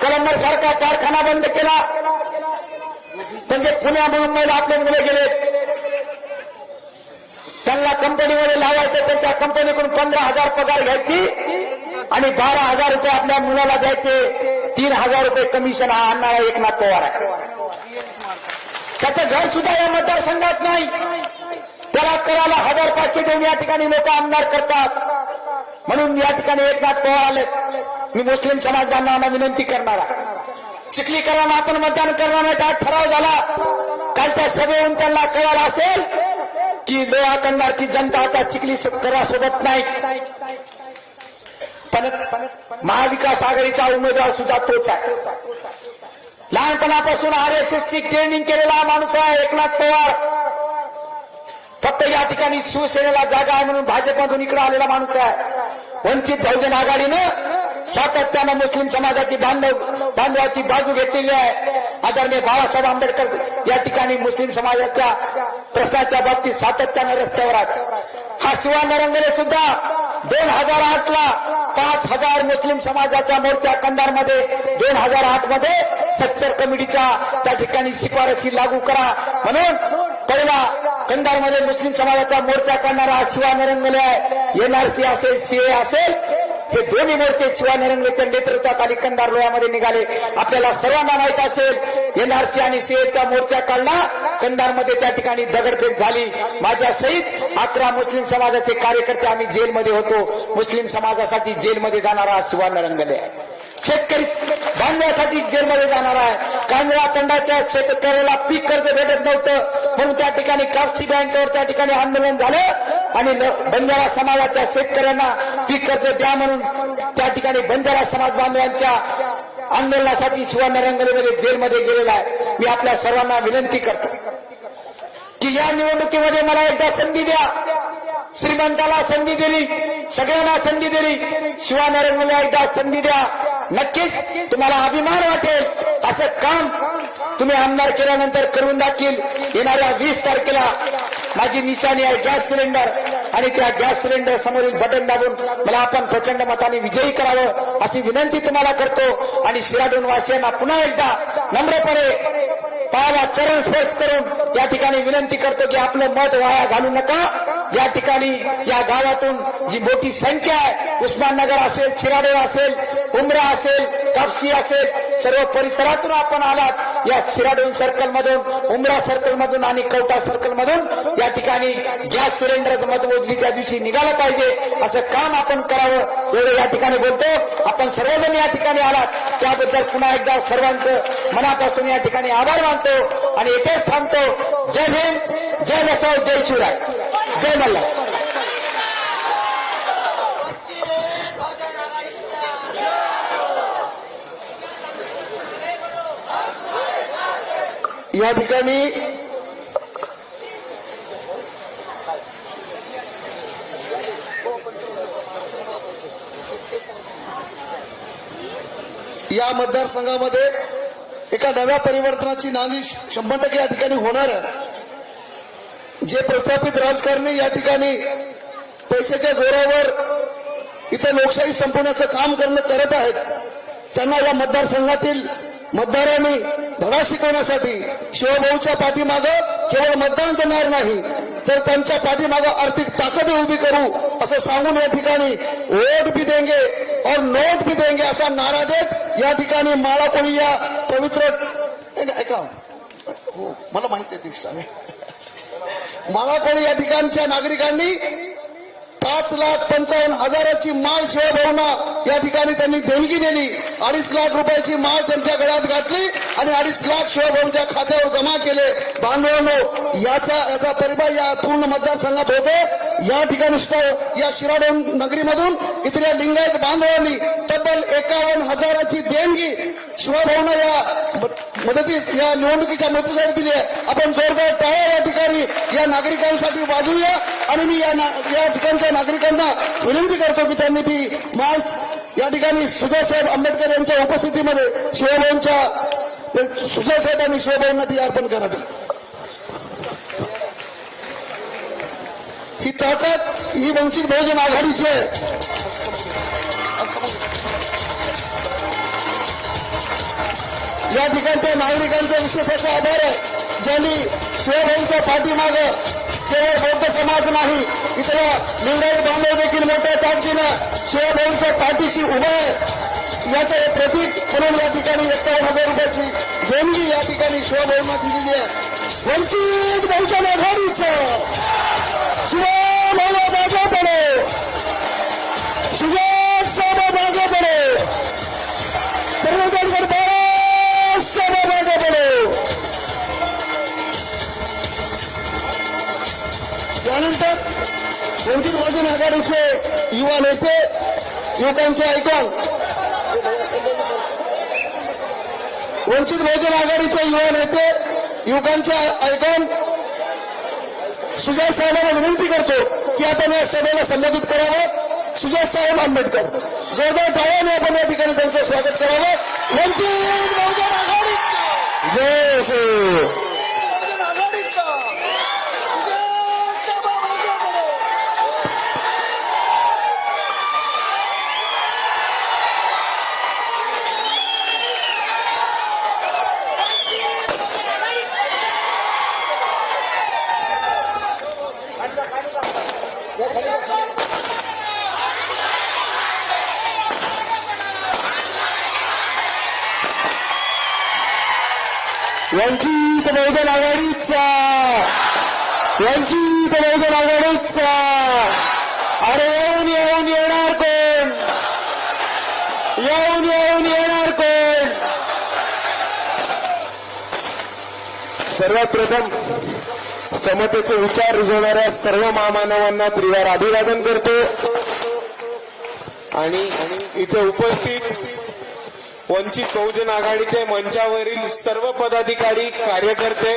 कलंदर सारखा कारखाना बंद केला, म्हणजे पुण्या मुंबईला आपले मुले गेले, त्यांना कंपनीमध्ये लावायचं, त्यांच्या कंपनीकडून 15,000 पगार घ्यायची आणि 12,000 रुपये आपल्या मुलाला द्यायचे. 3,000 रुपये कमिशन हा आणणारा एकनाथ पवार आहे. त्याचं घर सुद्धा या मतदारसंघात नाही. त्याला करायला 1,500 देऊन या ठिकाणी लोक आमदार करतात. म्हणून या ठिकाणी एकनाथ पवार आले. मी मुस्लिम समाज बांधवांना विनंती करणार आहे, चिखलीकरांना आपण मतदान करणार नाही. हा ठराव झाला कालच्या सभेहून त्यांना कळालं असेल की लोहा कंधारची जनता आता चिखलीकरांसोबत नाही. पण महाविकास आघाडीचा उमेदवार सुद्धा तोच आहे. लहानपणापासून RSSची ट्रेनिंग केलेला माणूस आहे एकनाथ पवार. फक्त या ठिकाणी शिवसेनेला जागा आहे म्हणून भाजपमधून इकडे आलेला माणूस आहे. वंचित बहुजन आघाडीनं सातत्यानं मुस्लिम समाजाची बांधवाची बाजू घेतलेली आहे. आदरणीय बाळासाहेब आंबेडकर या ठिकाणी मुस्लिम समाजाच्या प्रश्नाच्या बाबतीत सातत्याने रस्त्यावर आहेत. हा शिवानरंगले सुद्धा 2008 ला 5,000 मुस्लिम समाजाचा मोर्चा कंधारमध्ये 2008 मध्ये सच्चर कमिटीच्या त्या ठिकाणी शिफारशी लागू करा म्हणून पहिला कंधारमध्ये मुस्लिम समाजाचा मोर्चा करणारा हा शिवानरंगले आहे. एनआरसी असेल, सीए असेल, हे दोन्ही मोर्चे शिवानरंगलेच्या नेतृत्वाखाली कंधार लोह्यामध्ये निघाले. आपल्याला सर्वांना माहित असेल एनआरसी आणि सीएचा मोर्चा काढला, कंधारमध्ये त्या ठिकाणी दगडफेक झाली. माझ्या सहित 11 मुस्लिम समाजाचे कार्यकर्ते आम्ही जेलमध्ये होतो. मुस्लिम समाजासाठी जेलमध्ये जाणारा हा शिवानरंगले आहे. शेतकरी बांधण्यासाठी जेलमध्ये जाणार आहे. कांजरा तंडाच्या शेतकऱ्याला पीक कर्ज भेटत नव्हतं म्हणून त्या ठिकाणी कापसी बँकेवर त्या ठिकाणी आंदोलन झालं आणि बंजारा समाजाच्या शेतकऱ्यांना पीक कर्ज द्या म्हणून त्या ठिकाणी बंजारा समाज बांधवांच्या आंदोलनासाठी शिवानरंगलेमध्ये जेलमध्ये गेलेला आहे. मी आपल्या सर्वांना विनंती करतो की या निवडणुकीमध्ये मला एकदा संधी द्या. श्रीमंताला संधी दिली, सगळ्यांना संधी दिली, शिवानरंगलेला एकदा संधी द्या. नक्कीच तुम्हाला अभिमान वाटेल. असं काम तुम्ही आमदार केल्यानंतर करून दाखील. येणाऱ्या 20 तारखेला माझी निशाणी आहे गॅस सिलेंडर आणि त्या गॅस सिलेंडर समोरील बटन दाबून मला आपण प्रचंड मताने विजयी करावं अशी विनंती तुम्हाला करतो. आणि शिराडोन वासियांना पुन्हा एकदा नम्रपणे पायाला चरण स्पर्श करून या ठिकाणी विनंती करतो की आपलं मत वाया घालू नका. या ठिकाणी या गावातून जी मोठी संख्या आहे, उस्माननगर असेल, शिराडोन असेल, उमरा असेल, कापसी असेल, सर्व परिसरातून आपण आलात. या शिराडोन सर्कल मधून, उमरा सर्कल मधून आणि कवठा सर्कल मधून या ठिकाणी गॅस सिलेंडरचं मतमोजणीच्या दिवशी निघालं पाहिजे. असं काम आपण करावं एवढं या ठिकाणी बोलतो. आपण सर्वजण या ठिकाणी आलात त्याबद्दल पुन्हा एकदा सर्वांचं मनापासून या ठिकाणी आभार मानतो आणि इथेच थांबतो. जय भीम, जय नसाव, जय शिवराय, जय मल्हार. या ठिकाणी या मतदारसंघामध्ये एका नव्या परिवर्तनाची नांदी 100% या ठिकाणी होणार आहे. जे प्रस्थापित राजकारणी या ठिकाणी पैशाच्या जोरावर इथे लोकशाही संपवण्याचं काम करत आहेत, त्यांना या मतदारसंघातील मतदारांनी धडा शिकवण्यासाठी शिवभाऊच्या पाठीमागं केवळ मतदान करणार नाही तर त्यांच्या पाठीमागं आर्थिक ताकद उभी करू असं सांगून या ठिकाणी वोट भी देंगे और नोट भी देंगे असा नारा देत या ठिकाणी माळा कोळी या पवित्र ऐका हो मला माहिती आहे ती माळा कोळी या ठिकाणच्या नागरिकांनी 5,55,000ची माळ शिवभाऊंना या ठिकाणी त्यांनी देणगी दिली. 2.5 लाख रुपयाची माळ त्यांच्या गळ्यात घातली आणि 2.5 लाख शिवभाऊंच्या खात्यावर जमा केले. बांधवांनो, याचा परिणाम या पूर्ण मतदारसंघात होते. या ठिकाणी या शिराडोन नगरीमधून इथल्या लिंगायत बांधवांनी तब्बल 51,000ची देणगी शिवभाऊंना या मदतीस या निवडणुकीच्या मदतीसाठी दिली आहे. आपण जोरदार टाळ्या या ठिकाणी या नागरिकांसाठी वाजवूया आणि मी या ठिकाणच्या नागरिकांना विनंती करतो की त्यांनी ती माळ या ठिकाणी सुजासाहेब आंबेडकर यांच्या उपस्थितीमध्ये शिवभाऊंच्या सुजासाहेब आणि शिवभाऊंना ती अर्पण करावी. ही ताकद ही वंचित बहुजन आघाडीची आहे. या ठिकाणच्या नागरिकांचा विशेष असा आभार आहे ज्यांनी शिवभाऊंच्या पाठीमागं केवळ बौद्ध समाज नाही, इथल्या लिंगायत बांधव देखील मोठ्या ताकदीनं शिवभाऊंच्या पाठीशी उभा आहे. याचं हे प्रतीक म्हणून या ठिकाणी 51,000 रुपयाची देणगी या ठिकाणी शिवभाऊंना दिलेली आहे. वंचित बहुजन आघाडीचं शिवभाऊ मागे पडो, सुजासाहेब मागे पडो, सर्वजण साहेब मागे पडो. त्यानंतर वंचित बहुजन आघाडीचे युवा नेते युवकांचे ऐकून वंचित बहुजन आघाडीचे युवा नेते युवकांचे ऐकून सुजात साहेबांना विनंती करतो की आपण या सभेला संबोधित करावं. सुजात साहेब आंबेडकर, जोरदार टाळ्याने आपण या ठिकाणी त्यांचं स्वागत करावं. वंचित बहुजन आघाडीचा जय श्री बहुजन आघाडीचा वंचित बहुजन आघाडीचा, वंचित बहुजन आघाडीचा. अरे येऊन येऊन येणार कोण, येऊन येऊन येणार कोण. सर्वात प्रथम समतेचे विचार रुजवणाऱ्या सर्व महामानवांना त्रिवार अभिवादन करतो. आणि इथे उपस्थित वंचित बहुजन आघाडीचे मंचावरील सर्व पदाधिकारी, कार्यकर्ते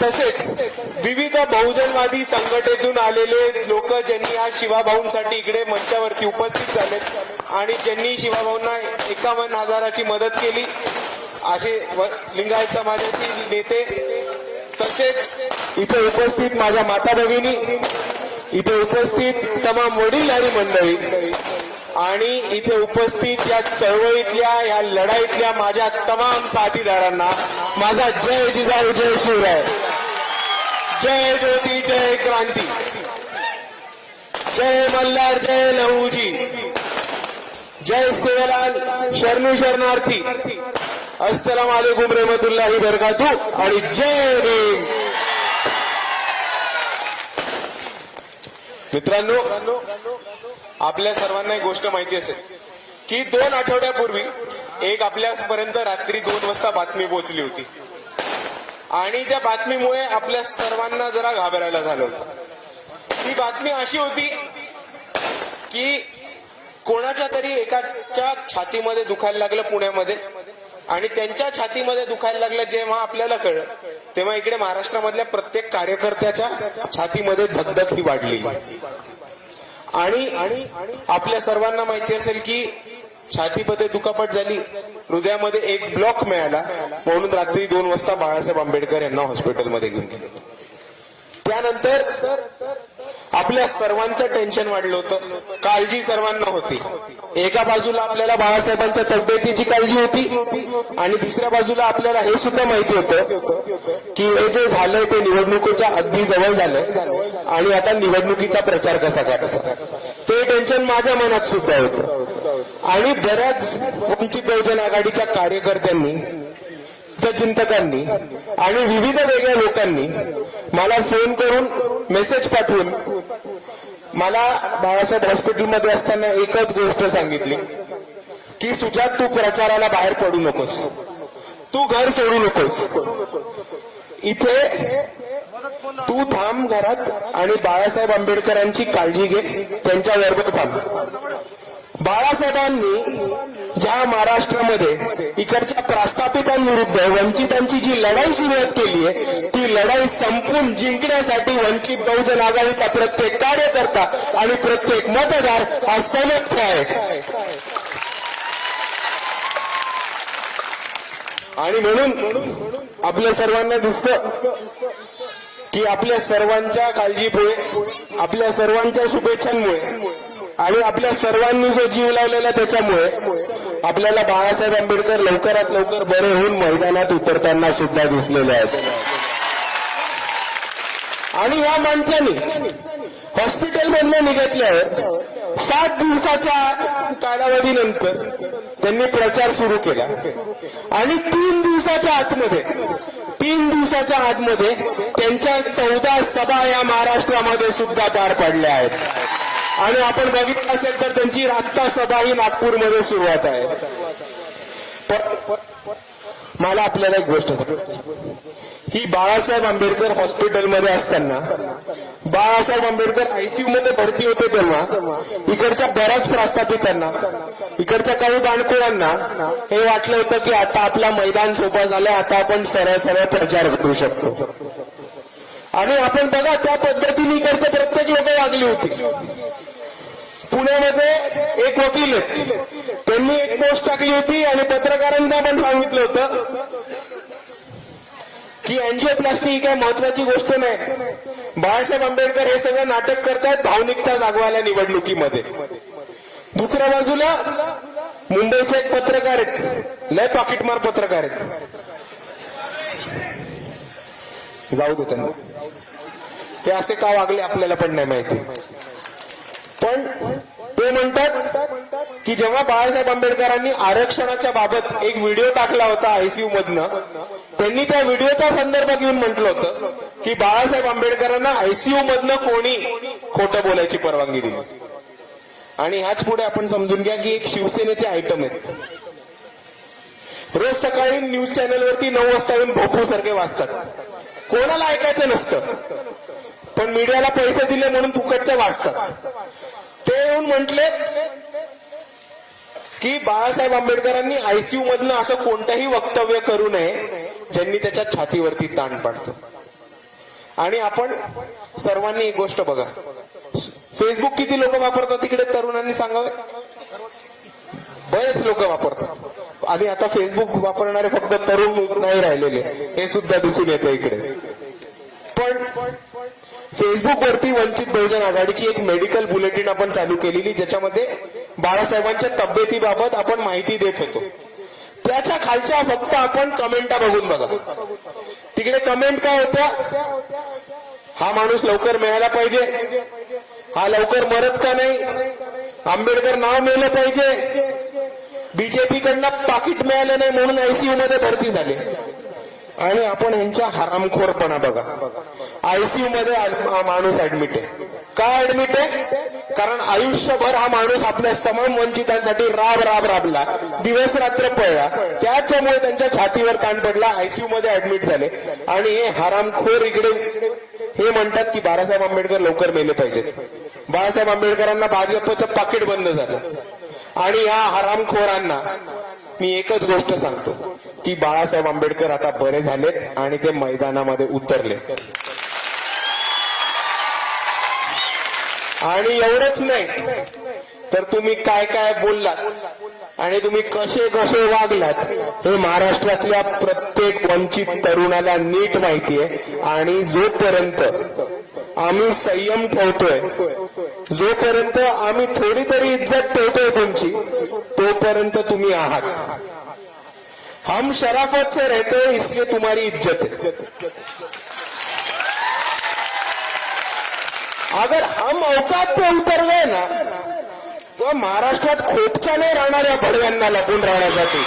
तसेच विविध बहुजनवादी संघटनेतून आलेले लोक ज्यांनी आज शिवाभाऊंसाठी इकडे मंचावरती उपस्थित झाले आणि ज्यांनी शिवाभाऊंना 51,000ची मदत केली, असे लिंगायत समाजाचे नेते तसेच इथे उपस्थित माझ्या माता भगिनी, इथे उपस्थित तमाम वडीलधारी मंडळी आणि इथे उपस्थित या चळवळीतल्या, या लढाईतल्या माझ्या तमाम साथीदारांना माझा जय जिजाऊ, जय शिवराय, जय ज्योती, जय क्रांती, जय मल्हार, जय लहूजी, जय सेवालाल, शरणू शरणार्थी, अस्सलाम वालेकुम रहमतुल्लाही बरकातू आणि जय भीम. मित्रांनो, आपल्या सर्वांना एक गोष्ट माहिती असेल की 2 आठवड्यापूर्वी एक आपल्यापर्यंत रात्री 2 वाजता बातमी पोहोचली होती आणि त्या बातमीमुळे आपल्या सर्वांना जरा घाबरायला झालं होतं. ती बातमी अशी होती की कोणाच्या तरी एकाच्या छातीमध्ये दुखायला लागलं पुण्यामध्ये आणि त्यांच्या छातीमध्ये दुखायला लागलं जेव्हा आपल्याला कळलं तेव्हा इकडे महाराष्ट्रामधल्या प्रत्येक कार्यकर्त्याच्या छातीमध्ये धगधग ही वाढली. आणि आपल्या सर्वांना माहिती असेल की छातीमध्ये दुखापत झाली, हृदयामध्ये एक ब्लॉक मिळाला, म्हणून रात्री 2 वाजता बाळासाहेब आंबेडकर यांना हॉस्पिटलमध्ये घेऊन गेले. त्यानंतर आपल्या सर्वांचं टेन्शन वाढलं होतं, काळजी सर्वांना होती. एका बाजूला आपल्याला बाळासाहेबांच्या तब्येतीची काळजी होती आणि दुसऱ्या बाजूला आपल्याला हे सुद्धा माहिती होतं की हे जे झालंय ते निवडणुकीच्या अगदी जवळ झालंय आणि आता निवडणुकीचा प्रचार कसा करायचा ते टेन्शन माझ्या मनात सुद्धा होतं. आणि बऱ्याच वंचित बहुजन आघाडीच्या कार्यकर्त्यांनी, चिंतकांनी आणि विविध वेगळ्या लोकांनी मला फोन करून, मेसेज पाठवून मला बाळासाहेब हॉस्पिटलमध्ये असताना एकच गोष्ट सांगितली की सुजात, तू प्रचाराला बाहेर पडू नकोस, तू घर सोडू नकोस, इथे तू थांब घरात आणि बाळासाहेब आंबेडकरांची काळजी घे, त्यांच्याबरोबर थांब. बाळासाहेबांनी ज्या महाराष्ट्रामध्ये इकडच्या प्रस्थापितांविरुद्ध वंचितांची जी लढाई सुरुवात केली आहे ती लढाई संपून जिंकण्यासाठी वंचित बहुजन आघाडीचा प्रत्येक कार्यकर्ता आणि प्रत्येक मतदार हा समर्थ आहे. आणि म्हणून आपल्या सर्वांना दिसतं की आपल्या सर्वांच्या काळजीमुळे, आपल्या सर्वांच्या शुभेच्छांमुळे आणि आपल्या सर्वांनी जो जीव लावलेला त्याच्यामुळे आपल्याला बाळासाहेब आंबेडकर लवकरात लवकर बरे होऊन मैदानात उतरताना सुद्धा दिसलेले आहेत. आणि या माणसाने हॉस्पिटलमधून निघाल्यावर 7 दिवसाच्या कालावधीनंतर त्यांनी प्रचार सुरू केला आणि 3 दिवसाच्या आतमध्ये त्यांच्या 14 सभा या महाराष्ट्रामध्ये सुद्धा पार पडल्या आहेत. आणि आपण बघितलं असेल तर त्यांची आत्ता सभा ही नागपूरमध्ये सुरुवात आहे. मला आपल्याला एक गोष्ट ही बाळासाहेब आंबेडकर हॉस्पिटलमध्ये असताना, बाळासाहेब आंबेडकर आयसीयू मध्ये भरती होते तेव्हा इकडच्या बऱ्याच प्रस्थापितांना, इकडच्या काही बाणकोळांना हे वाटलं होतं की आता आपला मैदान सोपं झालं, आता आपण सरळ सरळ प्रचार करू शकतो. आणि आपण बघा त्या पद्धतीने इकडचे प्रत्येक लोक वागली होती. पुण्यामध्ये एक वकील आहेत, त्यांनी एक पोस्ट टाकली होती आणि पत्रकारांना पण सांगितलं होतं की अँजिओप्लास्टी ही काय महत्वाची गोष्ट नाही, बाळासाहेब आंबेडकर हे सगळं नाटक करतायत भावनिकता जागवायला निवडणुकीमध्ये. दुसऱ्या बाजूला मुंबईचे एक पत्रकार आहेत, लय पाकिटमार पत्रकार आहेत, जाऊ दे त्यांना, ते असे का वागले आपल्याला पण नाही माहिती. पण ते म्हणतात की जेव्हा बाळासाहेब आंबेडकरांनी आरक्षणाच्या बाबत एक व्हिडिओ टाकला होता आयसीयू मधनं त्यांनी त्या व्हिडिओचा संदर्भ घेऊन म्हटलं होतं की बाळासाहेब आंबेडकरांना आयसीयू मधनं कोणी खोटं बोलायची परवानगी दिली. आणि ह्याच पुढे आपण समजून घ्या की एक शिवसेनेचे आयटम आहेत. रोज सकाळी न्यूज चॅनलवरती 9 वाजता येऊन भोपू सारखे वाचतात. कोणाला ऐकायचं नसतं, पण मीडियाला पैसे दिले म्हणून फुकटचं वाचतात. ते येऊन म्हटले की बाळासाहेब आंबेडकरांनी आयसीयू मधनं असं कोणतंही वक्तव्य करू नये ज्यांनी त्याच्या छातीवरती ताण पाडतो. आणि आपण सर्वांनी एक गोष्ट बघा, फेसबुक किती लोक वापरतात तिकडे तरुणांनी सांगावे? बरेच लोक वापरतात. आणि आता फेसबुक वापरणारे फक्त तरुण नाही राहिलेले, हे सुद्धा दिसून येतं इकडे. पण फेसबुक वरती वंचित बहुजन आघाडीची एक मेडिकल बुलेटिन आपण चालू केलेली, ज्याच्यामध्ये बाळासाहेबांच्या तब्येतीबाबत आपण माहिती देत होतो. त्याच्या खालच्या फक्त आपण कमेंटा बघून बघा. तिकडे कमेंट काय होत्या? हा माणूस लवकर मिळाला पाहिजे, हा लवकर मरत का नाही, आंबेडकर नाव मिळलं पाहिजे, बीजेपी कडनं पाकिट मिळालं नाही म्हणून आयसीयू मध्ये भरती झाले. आणि आपण यांच्या हरामखोरपणा बघा. आयसीयू मध्ये हा माणूस ऍडमिट आहे. का ऍडमिट आहे? कारण आयुष्यभर हा माणूस आपल्या समान वंचितांसाठी राबला, दिवस रात्र पळला, त्याच्यामुळे त्यांच्या छातीवर ताण पडला, आयसीयू मध्ये ऍडमिट झाले. आणि हे हरामखोर इकडे हे म्हणतात की बाळासाहेब आंबेडकर लवकर मेले पाहिजेत. बाळासाहेब आंबेडकरांना भाजपचं पाकिट बंद झालं. आणि या हरामखोरांना मी एकच गोष्ट सांगतो की बाळासाहेब आंबेडकर आता बरे झालेत आणि ते मैदानामध्ये उतरले. आणि एवढंच नाही तर तुम्ही काय काय बोललात आणि तुम्ही कसे कसे वागलात हे महाराष्ट्रातल्या प्रत्येक वंचित तरुणाला नीट माहितीये. आणि जोपर्यंत आम्ही संयम ठेवतोय, जोपर्यंत आम्ही थोडी तरी इज्जत ठेवतोय तुमची, तोपर्यंत तुम्ही आहात. हम शराफत से रहते हैं इसलिए तुम्हारी इज्जत है. अगर हम औकात पे उतर गए ना तो महाराष्ट्रात खोपच्या नाही राहणाऱ्या भडव्यांना लपून राहण्यासाठी.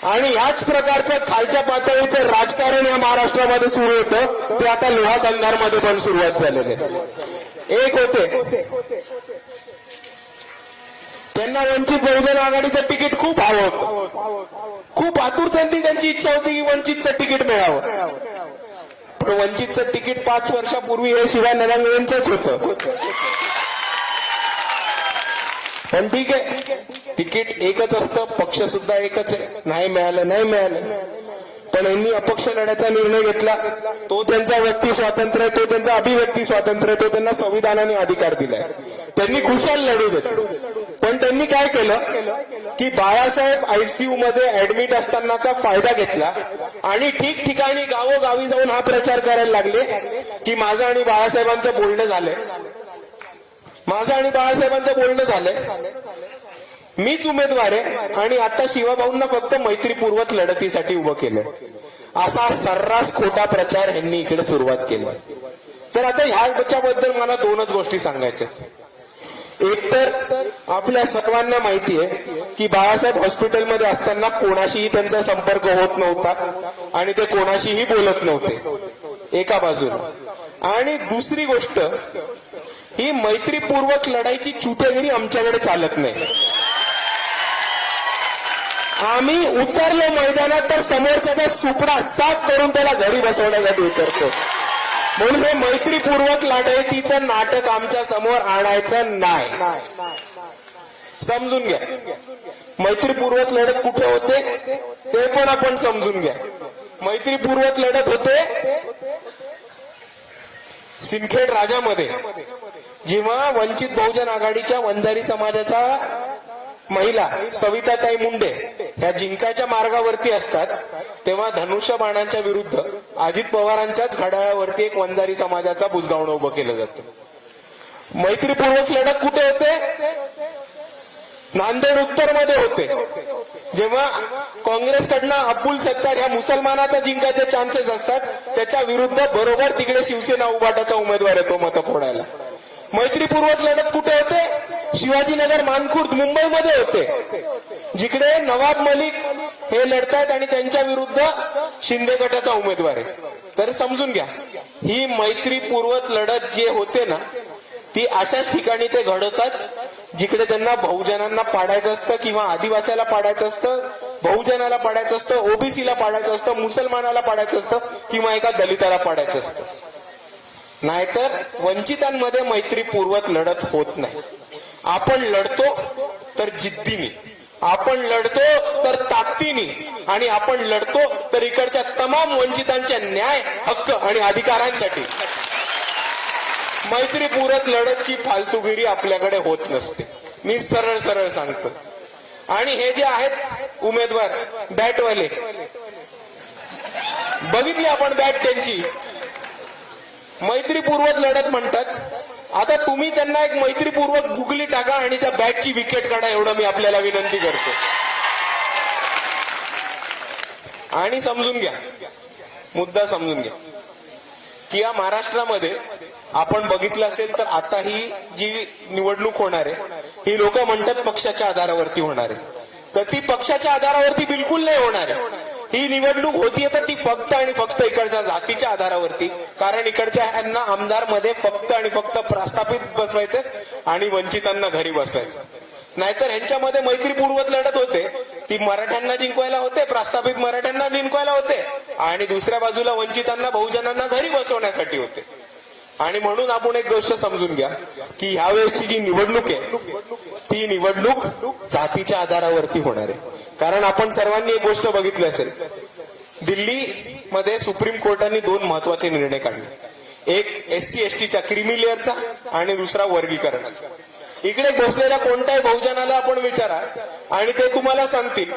आणि याच प्रकारचं खालच्या पातळीचं राजकारण या महाराष्ट्रामध्ये सुरू होतं, ते आता लोहा कंधारमध्ये पण सुरुवात झालेली आहे. एक होते त्यांना वंचित बहुजन आघाडीचं तिकीट खूप हवं होतं, खूप आतुरतेने त्यांची इच्छा होती की वंचितचं तिकीट मिळावं. पण वंचितचं तिकीट 5 वर्षापूर्वी हे शिवाय नरंगेंचंच होतं. पण ठीक आहे, तिकीट एकच असतं, पक्ष सुद्धा एकच आहे. नाही मिळालं. पण यांनी अपक्ष लढ्याचा निर्णय घेतला. तो त्यांचा व्यक्ती स्वातंत्र्य, तो त्यांचा अभिव्यक्ती स्वातंत्र्य, तो त्यांना संविधानाने अधिकार दिलाय. त्यांनी खुशाल लढू देत. पण त्यांनी काय केलं की बाळासाहेब आयसीयू मध्ये ऍडमिट असतानाचा फायदा घेतला आणि ठिकठिकाणी गावोगावी जाऊन हा प्रचार करायला लागले की माझं आणि बाळासाहेबांचं बोलणं झालंय, मीच उमेदवार आहे आणि आता शिवाभाऊंना फक्त मैत्रीपूर्वक लढतीसाठी उभं केलं. असा सर्रास खोटा प्रचार यांनी इकडे सुरुवात केली. तर आता ह्याच्याबद्दल मला 2च गोष्टी सांगायच्या. एक तर आपल्या सर्वांना माहिती आहे की बाळासाहेब हॉस्पिटलमध्ये असताना कोणाशीही त्यांचा संपर्क होत नव्हता आणि ते कोणाशीही बोलत नव्हते, एका बाजूला. आणि दुसरी गोष्ट, ही मैत्रीपूर्वक लढाईची चुटेगिरी आमच्याकडे चालत नाही. आम्ही उतरलो मैदानात तर समोरच्याचा सुपडा साफ करून त्याला घरी बसवण्यासाठी उतरतो. म्हणून हे मैत्रीपूर्वक लढाईचं नाटक आमच्या समोर आणायचं नाही, समजून घ्या. मैत्रीपूर्वक लढत कुठे होते ते पण आपण समजून घ्या. मैत्रीपूर्वक लढत होते सिंदखेड राजामध्ये, जेव्हा वंचित बहुजन आघाडीच्या वंजारी समाजाच्या महिला सविताताई मुंडे ह्या जिंकायच्या मार्गावरती असतात, तेव्हा धनुष्यबाणांच्या विरुद्ध अजित पवारांच्याच घड्याळावरती एक वंजारी समाजाचा बुजगावणं उभं केलं जातं. मैत्रीपूर्वक लढत कुठे होते? नांदेड उत्तर मध्ये होते, जेव्हा काँग्रेसकडनं अब्दुल सत्तार ह्या मुसलमानाचा जिंकायचे चान्सेस असतात, त्याच्या विरुद्ध बरोबर तिकडे शिवसेना उभाटाचा उमेदवार येतो मतं फोडायला. मैत्रीपूर्वक लढत कुठे होते? शिवाजीनगर मानखुर्द मुंबईमध्ये होते, जिकडे नवाब मलिक हे लढतायत आणि त्यांच्या विरुद्ध शिंदे गटाचा उमेदवार आहे. तर समजून घ्या, ही मैत्रीपूर्वक लढत जे होते ना, ती अशाच ठिकाणी ते घडवतात जिकडे त्यांना बहुजनांना पाडायचं असतं किंवा आदिवासीला पाडायचं असतं, बहुजनाला पाडायचं असतं, ओबीसीला पाडायचं असतं, मुसलमानाला पाडायचं असतं किंवा एका दलिताला पाडायचं असतं. नाहीतर वंचितांमध्ये मैत्रीपूर्वक लढत होत नाही. आपण लढतो तर जिद्दीने, आपण लढतो तर ताकदीने, आणि आपण लढतो तर इकडच्या तमाम वंचितांच्या न्याय, हक्क आणि अधिकारांसाठी. मैत्रीपूर्वक लढतची फालतूगिरी आपल्याकडे होत नसते. मी सरळ सरळ सांगतो. आणि हे जे आहेत उमेदवार बॅटवाले, बघितली आपण बॅट त्यांची, मैत्रीपूर्वक लढत म्हणतात. आता तुम्ही त्यांना एक मैत्रीपूर्वक गुगली टाका आणि त्या बॅटची विकेट काढा, एवढं मी आपल्याला विनंती करतो. आणि समजून घ्या, मुद्दा समजून घ्या की या महाराष्ट्रामध्ये आपण बघितलं असेल तर आता ही जी निवडणूक होणार आहे, ही लोक म्हणतात पक्षाच्या आधारावरती होणार आहे. तर ती पक्षाच्या आधारावरती बिलकुल नाही होणार आहे. ही निवडणूक होतीये तर ती फक्त आणि फक्त इकडच्या जातीच्या आधारावरती, कारण इकडच्या यांना आमदार मध्ये फक्त आणि फक्त प्रस्थापित बसवायचे आणि वंचितांना घरी बसवायचं. नाहीतर ह्यांच्यामध्ये मैत्रीपूर्वक लढत होते, ती मराठ्यांना जिंकवायला होते, प्रस्थापित मराठ्यांना जिंकवायला होते, आणि दुसऱ्या बाजूला वंचितांना बहुजनांना घरी बसवण्यासाठी होते. आणि म्हणून आपण एक गोष्ट समजून घ्या की ह्यावेळेसची जी निवडणूक आहे, ती निवडणूक जातीच्या आधारावरती होणार आहे. कारण आपण सर्वांनी एक गोष्ट बघितली असेल, दिल्लीमध्ये सुप्रीम कोर्टाने 2 महत्वाचे निर्णय काढले. एक SC STच्या क्रिमी लेअरचा आणि दुसरा वर्गीकरणाचा. इकडे बसलेल्या कोणत्याही बहुजनाला आपण विचारा आणि ते तुम्हाला सांगतील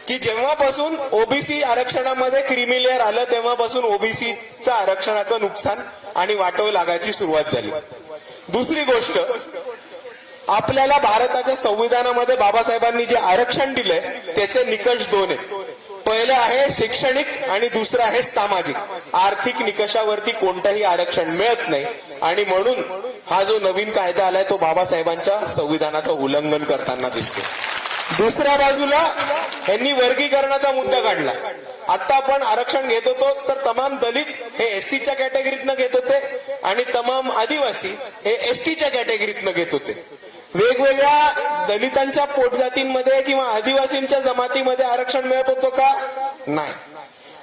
की जेव्हापासून ओबीसी आरक्षणामध्ये क्रिमी लेअर आलं तेव्हापासून ओबीसीचं आरक्षणाचं नुकसान आणि वाटोळ लागायची सुरुवात झाली. दुसरी गोष्ट, आपल्याला भारताच्या संविधानामध्ये बाबासाहेबांनी जे आरक्षण दिलंय त्याचे निकष 2 आहेत. पहिलं आहे शैक्षणिक आणि दुसरं आहे सामाजिक. आर्थिक निकषावरती कोणतंही आरक्षण मिळत नाही, आणि म्हणून हा जो नवीन कायदा आलाय तो बाबासाहेबांच्या संविधानाचं उल्लंघन करताना दिसतो. दुसऱ्या बाजूला यांनी वर्गीकरणाचा मुद्दा काढला. आता आपण आरक्षण घेत होतो तर तमाम दलित हे SCच्या कॅटेगरीतनं घेत होते आणि तमाम आदिवासी हे STच्या कॅटेगरीतनं घेत होते. वेगवेगळ्या दलितांच्या पोटजातींमध्ये किंवा आदिवासींच्या जमातीमध्ये आरक्षण मिळत होतं का? नाही.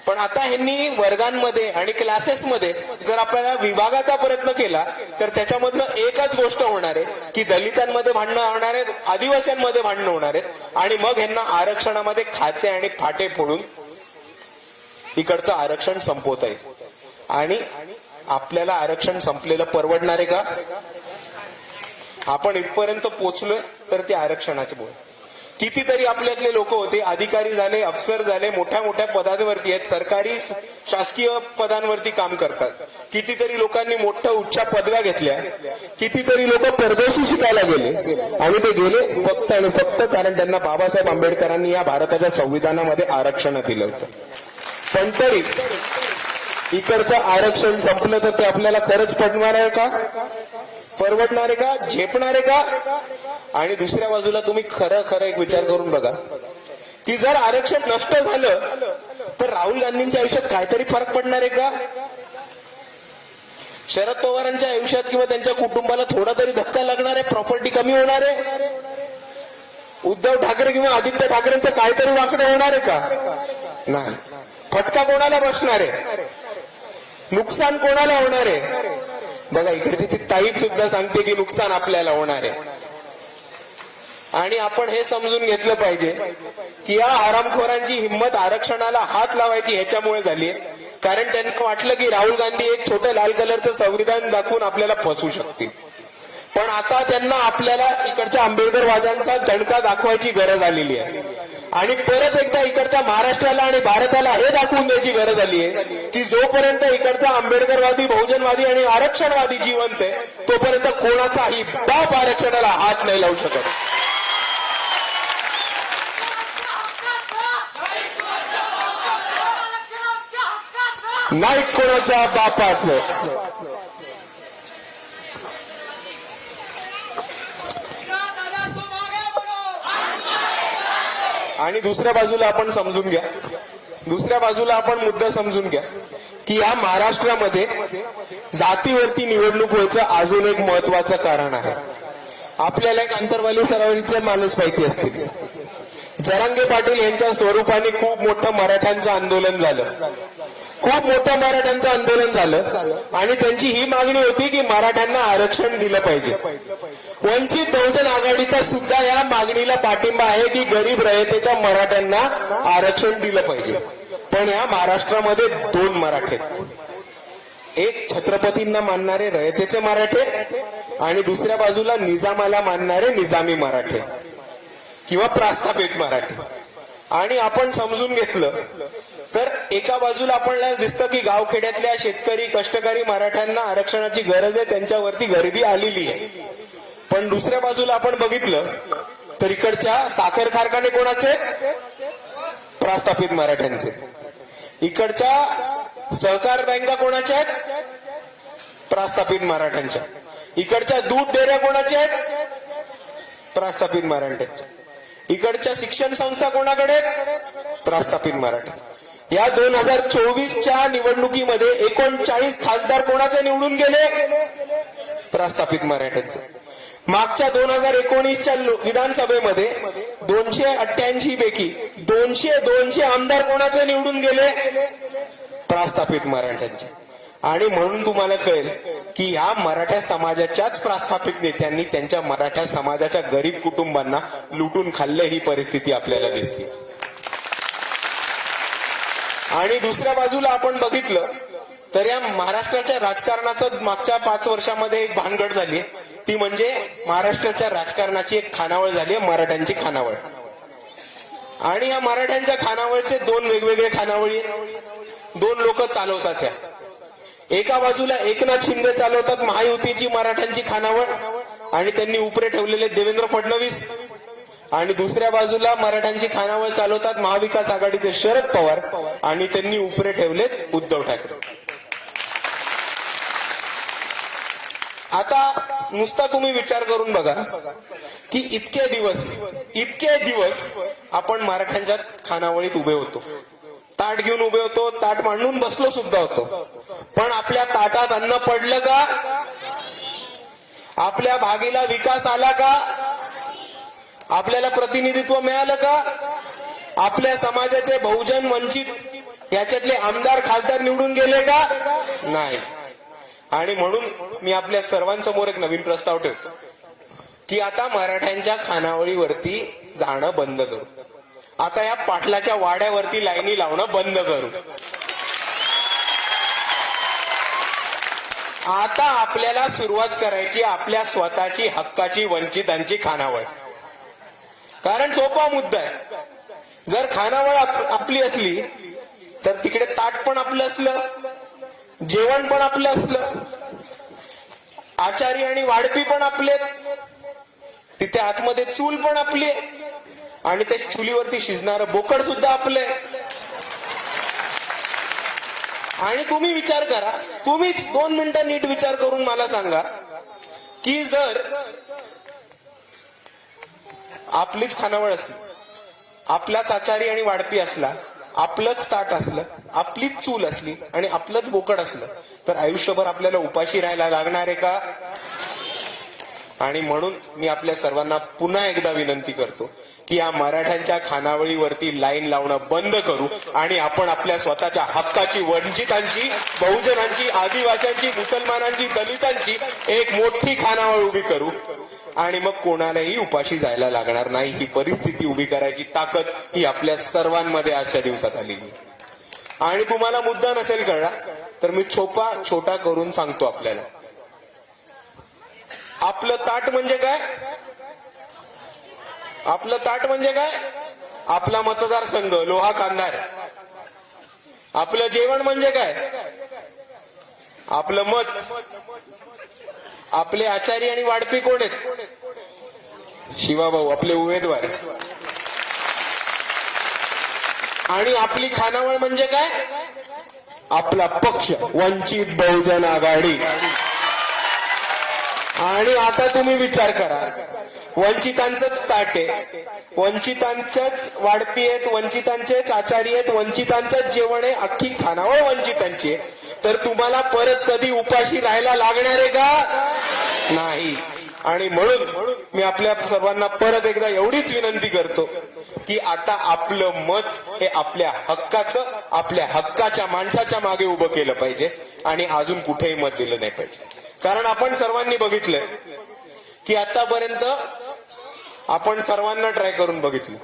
पण आता ह्यांनी वर्गांमध्ये आणि क्लासेसमध्ये जर आपल्याला विभागाचा प्रयत्न केला तर त्याच्यामधनं एकच गोष्ट होणार आहे की दलितांमध्ये भांडणं होणार आहेत, आदिवासींमध्ये भांडणं होणार आहेत, आणि मग ह्यांना आरक्षणामध्ये खाचे आणि फाटे फोडून इकडचं आरक्षण संपवता येईल. आणि आपल्याला आरक्षण संपलेलं परवडणार आहे का? आपण इथपर्यंत पोहोचलोय तर ते आरक्षणाचे बोल. कितीतरी आपल्यातले लोक होते, अधिकारी झाले, अफसर झाले, मोठ्या मोठ्या पदांवरती आहेत, सरकारी शासकीय पदांवरती काम करतात. कितीतरी लोकांनी मोठ्या उच्च पदव्या घेतल्या, कितीतरी लोक परदेशी शिकायला गेले, आणि ते गेले फक्त आणि फक्त कारण त्यांना बाबासाहेब आंबेडकरांनी या भारताच्या संविधानामध्ये आरक्षण दिलं होतं. पण तरी इकडचं आरक्षण संपलं तर ते आपल्याला खरंच पडणार आहे का? परवडणार आहे का? झेपणार आहे का? आणि दुसऱ्या बाजूला तुम्ही खरं एक विचार करून बघा की जर आरक्षण नष्ट झालं तर राहुल गांधींच्या आयुष्यात काहीतरी फरक पडणार आहे का? शरद पवारांच्या आयुष्यात किंवा त्यांच्या कुटुंबाला थोडा तरी धक्का लागणार आहे? प्रॉपर्टी कमी होणार आहे? उद्धव ठाकरे किंवा आदित्य ठाकरेंचं काहीतरी वाकडं होणार आहे का? नाही. फटका कोणाला बसणार आहे? नुकसान कोणाला होणार आहे? बघा, इकडची ती ताई सुद्धा सांगते की नुकसान आपल्याला होणार आहे. आणि आपण हे समजून घेतलं पाहिजे की या हरामखोरांची हिंमत आरक्षणाला हात लावायची ह्याच्यामुळे झाली आहे, कारण त्यांना वाटलं की राहुल गांधी एक छोटं लाल कलरचं संविधान दाखवून आपल्याला फसवू शकतील. पण आता त्यांना आपल्याला इकडच्या आंबेडकरवाद्यांचा दणका दाखवायची गरज आलेली आहे. आणि परत एकदा इकडच्या महाराष्ट्राला आणि भारताला हे दाखवून द्यायची गरज आली आहे की जोपर्यंत इकडचा आंबेडकरवादी, बहुजनवादी आणि आरक्षणवादी जिवंत आहे तोपर्यंत कोणाचाही बाप आरक्षणाला हात नाही लावू शकत. नाही कोणाच्या बापाचं. आणि दुसऱ्या बाजूला आपण समजून घ्या, दुसऱ्या बाजूला आपण मुद्दा समजून घ्या की या महाराष्ट्रामध्ये जातीवरती निवडणूक व्हायचं अजून एक महत्वाचं कारण आहे. आपल्याला एक अंतरवाली सरावरीचे माणूस माहिती असतील. जरांगे पाटील यांच्या स्वरूपाने खूप मोठं मराठ्यांचं आंदोलन झालं, खूप मोठं मराठ्यांचं आंदोलन झालं आणि त्यांची ही मागणी होती की मराठ्यांना आरक्षण दिलं पाहिजे. वंचित बहुजन आघाडीचा सुद्धा या मागणीला पाठिंबा आहे की गरीब रयतेच्या मराठ्यांना आरक्षण दिलं पाहिजे. पण या महाराष्ट्रामध्ये दोन मराठे, एक छत्रपतींना मानणारे रयतेचे मराठे आणि दुसऱ्या बाजूला निजामाला मानणारे निजामी मराठे किंवा प्रस्थापित मराठे. आणि आपण समजून घेतलं तर एका बाजूला आपल्याला दिसतं की गावखेड्यातल्या शेतकरी कष्टकरी मराठ्यांना आरक्षणाची गरज आहे, त्यांच्यावरती गरिबी आलेली आहे. पण दुसऱ्या बाजूला आपण बघितलं तर इकडच्या साखर कारखाने कोणाचे? प्रस्थापित मराठ्यांचे. इकडच्या सहकार बँका कोणाच्या आहेत? प्रस्थापित मराठ्यांच्या. इकडच्या दूध डेऱ्या कोणाच्या आहेत? प्रस्थापित मराठ्यांच्या. इकडच्या शिक्षण संस्था कोणाकडे? प्रस्थापित मराठा. या 2024च्या निवडणुकीमध्ये 39 खासदार कोणाचे निवडून गेले? प्रस्थापित मराठ्यांचे. मागच्या 2019च्या विधानसभेमध्ये 288 पैकी 200 आमदार कोणाचे निवडून गेले? प्रस्थापित मराठ्यांचे. आणि म्हणून तुम्हाला कळेल की या मराठा समाजाच्याच प्रस्थापित नेत्यांनी त्यांच्या मराठा समाजाच्या गरीब कुटुंबांना लुटून खाल्लं, ही परिस्थिती आपल्याला दिसते. आणि दुसऱ्या बाजूला आपण बघितलं तर या महाराष्ट्राच्या राजकारणाचं मागच्या 5 वर्षामध्ये एक भानगड झाली, ती म्हणजे महाराष्ट्राच्या राजकारणाची एक खानावळ झाली आहे, मराठ्यांची खानावळ. आणि या मराठ्यांच्या खानावळचे दोन वेगवेगळे खानावळी, दोन लोक चालवतात. त्या एका बाजूला एकनाथ शिंदे चालवतात महायुतीची मराठ्यांची खानावळ आणि त्यांनी उपरे ठेवलेले देवेंद्र फडणवीस, आणि दुसऱ्या बाजूला मराठ्यांची खानावळ चालवतात महाविकास आघाडीचे शरद पवार आणि त्यांनी उपरे ठेवलेत उद्धव ठाकरे. आता नुसता तुम्ही विचार करून बघा की इतके दिवस आपण मराठ्यांच्या खानावळीत उभे होतो, ताट घेऊन उभे होतो, ताट मांडून बसलो सुद्धा होतो. पण आपल्या ताटात अन्न पडलं का? आपल्या भागीला विकास आला का? आपल्याला प्रतिनिधित्व मिळालं का? आपल्या समाजाचे बहुजन वंचित याच्यातले आमदार खासदार निवडून गेले का? नाही. आणि म्हणून मी आपल्या सर्वांसमोर एक नवीन प्रस्ताव ठेवतो की आता मराठ्यांच्या खानावळीवरती जाणं बंद करू. आता या पाटलाच्या वाड्यावरती लाईनी लावणं बंद करू. आता आपल्याला सुरुवात करायची आपल्या स्वतःची हक्काची वंचितांची खानावळ. कारण सोपा मुद्दा आहे. जर खानावळ आपली असली तर तिकडे ताट पण आपलं असलं, जेवण पण आपलं असलं, आचारी आणि वाढपी पण आपले, तिथे आतमध्ये चूल पण आपली आणि त्या चुलीवरती शिजणारं बोकड सुद्धा आपले. आणि तुम्ही विचार करा, तुम्हीच 2 मिनिटं नीट विचार करून मला सांगा की जर आपलीच खानावळ असली, आपलाच आचारी आणि वाढपी असला, आपलंच ताट असलं, आपलीच चूल असली आणि आपलंच बोकड असलं तर आयुष्यभर आपल्याला उपाशी राहायला लागणार आहे का? आणि म्हणून मी आपल्या सर्वांना पुन्हा एकदा विनंती करतो की या मराठ्यांच्या खानावळीवरती लाईन लावणं बंद करू आणि आपण आपल्या स्वतःच्या हक्काची वंचितांची, बहुजनांची, आदिवासींची, मुसलमानांची, दलितांची एक मोठी खानावळ उभी करू आणि मग कोणालाही उपाशी जायला लागणार नाही. ही परिस्थिती उभी करायची ताकद ही आपल्या सर्वांमध्ये आजच्या दिवसात आलेली. आणि तुम्हाला मुद्दा नसेल कळला तर मी छोटा करून सांगतो आपल्याला. आपलं ताट म्हणजे काय? आपलं ताट म्हणजे काय? आपला मतदारसंघ लोहा कांदार. आपलं जेवण म्हणजे काय? आपलं मत. आपले आचारी आणि वाढपी कोण आहेत? शिवाभाऊ, आपले उमेदवार. आणि आपली खानावळ म्हणजे काय? आपला पक्ष वंचित बहुजन आघाडी. आणि आता तुम्ही विचार करा वंचितांचंच ताट आहे, वंचितांचंच वाढपी आहेत, वंचितांचेच आचारी आहेत, वंचितांचंच जेवण आहे, अख्खी खानावळ वंचितांची आहे. तर तुम्हाला परत कधी उपाशी राहायला लागणार आहे का? नाही. आणि म्हणून मी आपल्या सर्वांना परत एकदा एवढीच विनंती करतो की आता आपलं मत हे आपल्या हक्काच्या माणसाच्या मागे उभं केलं पाहिजे आणि अजून कुठेही मत दिलं नाही पाहिजे. कारण आपण सर्वांनी बघितलंय की आतापर्यंत आपण सर्वांना ट्राय करून बघितलं,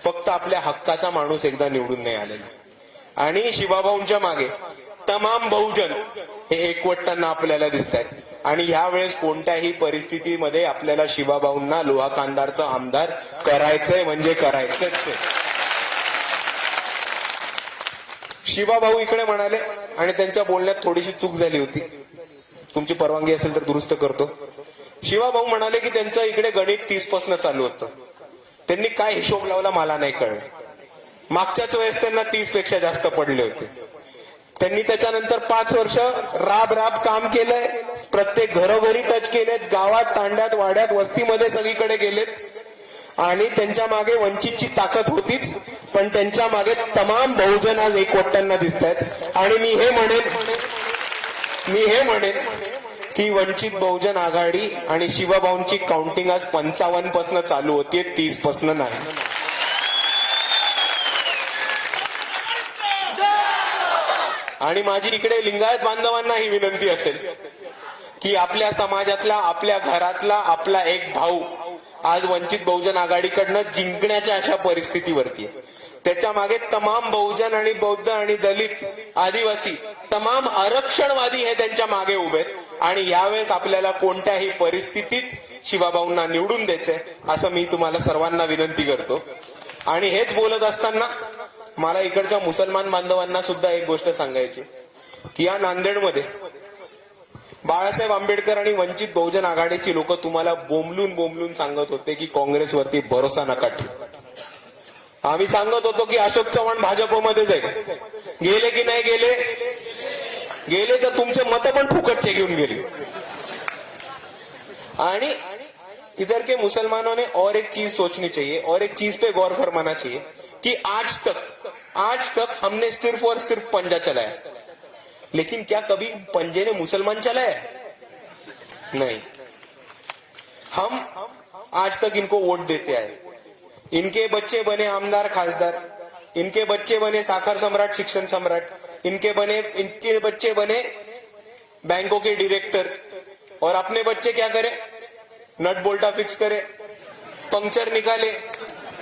फक्त आपल्या हक्काचा माणूस एकदा निवडून नाही आलेला. आणि शिवाभाऊंच्या मागे तमाम बहुजन हे एकवटताना आपल्याला दिसत आहेत. आणि ह्यावेळेस कोणत्याही परिस्थितीमध्ये आपल्याला शिवाभाऊंना लोहा कांदारचा आमदार करायचंय म्हणजे करायचंच आहे. शिवाभाऊ इकडे म्हणाले आणि त्यांच्या बोलण्यात थोडीशी चूक झाली होती, तुमची परवानगी असेल तर दुरुस्त करतो. शिवाभाऊ म्हणाले की त्यांचं इकडे गणित 30 पासून चालू होतं. त्यांनी काय हिशोब लावला मला नाही कळलं. मागच्याच वेळेस त्यांना 30 पेक्षा जास्त पडले होते. त्यांनी त्याच्यानंतर 5 वर्ष राब काम केलंय, प्रत्येक घरोघरी टच केलेत, गावात, तांड्यात, वाड्यात, वस्तीमध्ये सगळीकडे गेलेत. आणि त्यांच्या मागे वंचितची ताकद होतीच, पण त्यांच्या मागे तमाम बहुजन आज एकवटताना दिसत आहेत. आणि मी हे म्हणेन की वंचित बहुजन आघाडी आणि शिवभाऊंची काउंटिंग आज 55 पासून चालू होतीये, 30 पासून नाही. आणि माझी इकडे लिंगायत बांधवांना ही विनंती असेल की आपल्या समाजातला, आपल्या घरातला आपला एक भाऊ आज वंचित बहुजन आघाडीकडनं जिंकण्याच्या अशा परिस्थितीवरती आहे. त्याच्या मागे तमाम बहुजन आणि बौद्ध आणि दलित, आदिवासी, तमाम आरक्षणवादी हे त्यांच्या मागे उभे आहेत. आणि यावेळेस आपल्याला कोणत्याही परिस्थितीत शिवाभाऊंना निवडून द्यायचंय असं मी तुम्हाला सर्वांना विनंती करतो. आणि हेच बोलत असताना मला इकडच्या मुसलमान बांधवांना सुद्धा एक गोष्ट सांगायची की या नांदेडमध्ये बाळासाहेब आंबेडकर आणि वंचित बहुजन आघाडीची लोक तुम्हाला बोंबलून सांगत होते की काँग्रेसवरती भरोसा नका ठेवू. आम्ही सांगत होतो की अशोक चव्हाण भाजपमध्ये जाईल. गेले की नाही गेले? गेले तर तुमचे मत पण फुकटचे घेऊन गेले. आणि इधर के मुसलमानों ने और एक चीज सोचनी चाहिए और एक चीज पे गौर फरमाना चाहिए कि आज तक हमने सिर्फ और सिर्फ पंजा चलाया, लेकिन क्या कभी पंजे ने मुसलमान चलाया? नहीं. हम आज तक इनको वोट देते आए. इनके बच्चे बने आमदार, खासदार, इनके बच्चे बने साखर सम्राट, शिक्षण सम्राट, इनके बच्चे बने बैंकों के डायरेक्टर. और अपने बच्चे क्या करे? नट बोल्टा फिक्स करे, पंक्चर निकाले,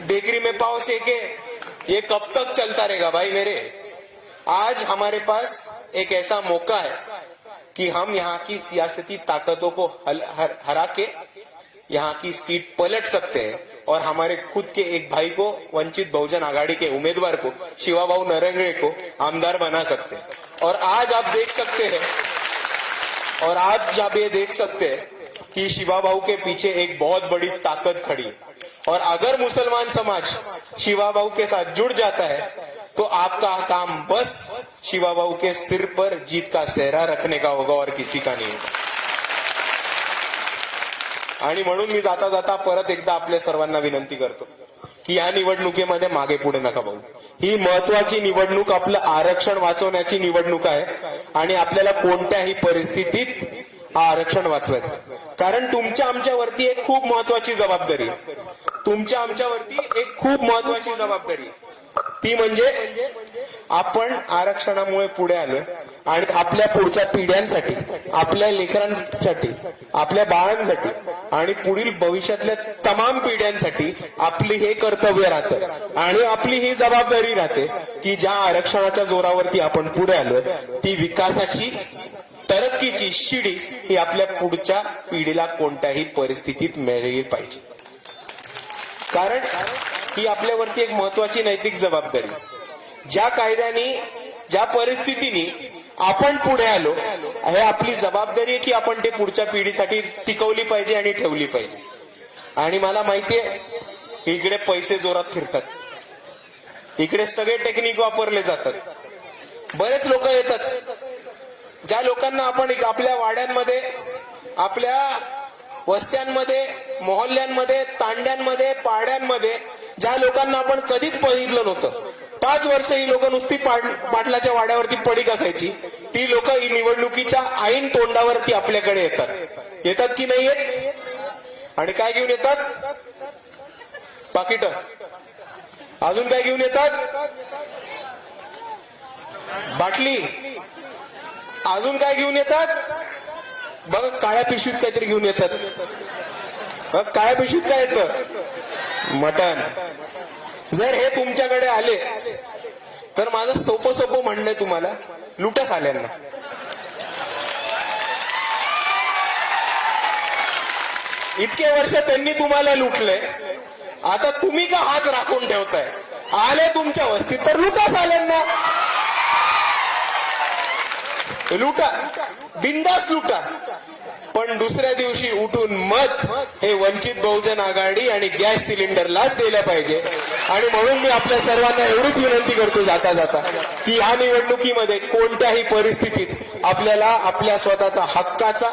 बेकरी में पाव सेके. ये कब तक चलता रहेगा भाई मेरे? आज हमारे पास एक ऐसा मौका है कि हम यहाँ की सियासती ताकतों को हरा के यहाँ की सीट पलट सकते हैं और हमारे खुद के एक भाई को, वंचित बहुजन आघाड़ी के उम्मीदवार को, शिवाभाऊ नरंगळे को आमदार बना सकते हैं. और आज आप देख सकते हैं कि शिवाभाऊ के पीछे एक बहुत बड़ी ताकत खड़ी है. और अगर मुसलमान समाज शिवाभाऊ के साथ जुड़ जाता है तो आपका काम बस शिवाभाऊ के सिर पर जीत का सेहरा रखने का होगा और किसी का नहीं. आणि म्हणून मी जाता जाता परत एकदा आपल्या सर्वांना विनंती करतो की या निवडणुकीमध्ये मागे पुढे नका भाऊ. ही महत्वाची निवडणूक आपलं आरक्षण वाचवण्याची निवडणूक आहे आणि आपल्याला कोणत्याही परिस्थितीत आरक्षण वाचवायचं. कारण तुमच्या आमच्यावरती एक खूप महत्वाची जबाबदारी, ती म्हणजे आपण आरक्षणामुळे पुढे आलो आणि आपल्या पुढच्या पिढ्यांसाठी, आपल्या लेकरांसाठी, आपल्या बाळांसाठी आणि पुढील भविष्यातल्या तमाम पिढ्यांसाठी आपली हे कर्तव्य राहतं आणि आपली ही जबाबदारी राहते की ज्या आरक्षणाच्या जोरावरती आपण पुढे आलो ती विकासाची, तरक्कीची शिडी ही आपल्या पुढच्या पिढीला कोणत्याही परिस्थितीत मिळाली पाहिजे. कारण ही आपल्यावरती एक महत्वाची नैतिक जबाबदारी. ज्या कायद्याने, ज्या परिस्थितीने आपण पुढे आलो हे आपली जबाबदारी आहे की आपण ते पुढच्या पिढीसाठी टिकवली पाहिजे आणि ठेवली पाहिजे. आणि मला माहितीये इकडे पैसे जोरात फिरतात, इकडे सगळे टेक्निक वापरले जातात, बरेच लोक येतात. ज्या लोकांना आपण आपल्या वाड्यांमध्ये, आपल्या वस्त्यांमध्ये मोहल्ल्यांमध्ये, तांड्यांमध्ये, पाड्यांमध्ये ज्या लोकांना आपण कधीच बघितलं नव्हतं, 5 वर्ष ही लोक नुसती पाटलाच्या वाड्यावरती पडीक असायची, ती लोक ही निवडणुकीच्या ऐन तोंडावरती आपल्याकडे येतात की नाही येत? आणि काय घेऊन येतात? पाकिट. अजून काय घेऊन येतात? बाटली. अजून काय घेऊन येतात? बघा काळ्या पिशवीत काहीतरी घेऊन येतात. बघ काळ्या पिशवीत काय येतं? मटण. जर हे तुमच्याकडे आले तर माझं सोपं म्हणणं आहे तुम्हाला, लुटा साल्यांना. इतके वर्ष त्यांनी तुम्हाला लुटले, आता तुम्ही का हात राखून ठेवताय? आले तुमच्या वस्तीत तर लुटा साल्यांना. लुटा, बिंदास लुटा. पण दुसऱ्या दिवशी उठून मत हे वंचित बहुजन आघाडी आणि गॅस सिलेंडरलाच दिलं पाहिजे. आणि म्हणून मी आपल्या सर्वांना एवढीच विनंती करतो जाता जाता की या निवडणुकीमध्ये कोणत्याही परिस्थितीत आपल्याला आपल्या स्वतःचा हक्काचा,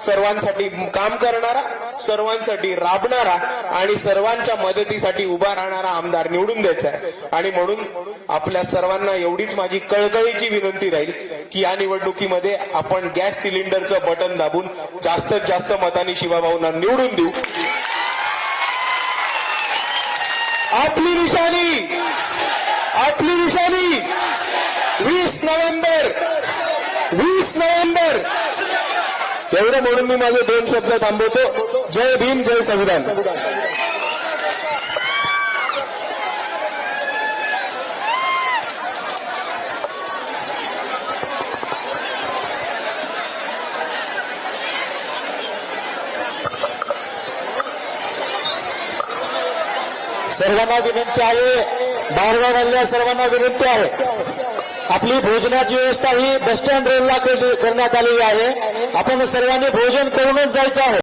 सर्वांसाठी काम करणारा, सर्वांसाठी राबणारा आणि सर्वांच्या मदतीसाठी उभा राहणारा आमदार निवडून द्यायचा आहे. आणि म्हणून आपल्या सर्वांना एवढीच माझी कळकळीची विनंती राहील की या निवडणुकीमध्ये आपण गॅस सिलेंडरचं बटन दाबून जास्तीत जास्त मतांनी शिवाभाऊंना निवडून देऊ. आपली निशाणी 20 नोव्हेंबर. एवढं म्हणून मी माझे 2 शब्द थांबवतो. जय भीम, जय संविधान. सर्वांना विनंती आहे, बाहेरगावमधल्या सर्वांना विनंती आहे, आपली भोजनाची व्यवस्था ही बस स्टँड रोडला करण्यात आलेली आहे. आपण सर्वांनी भोजन करूनच जायचं आहे.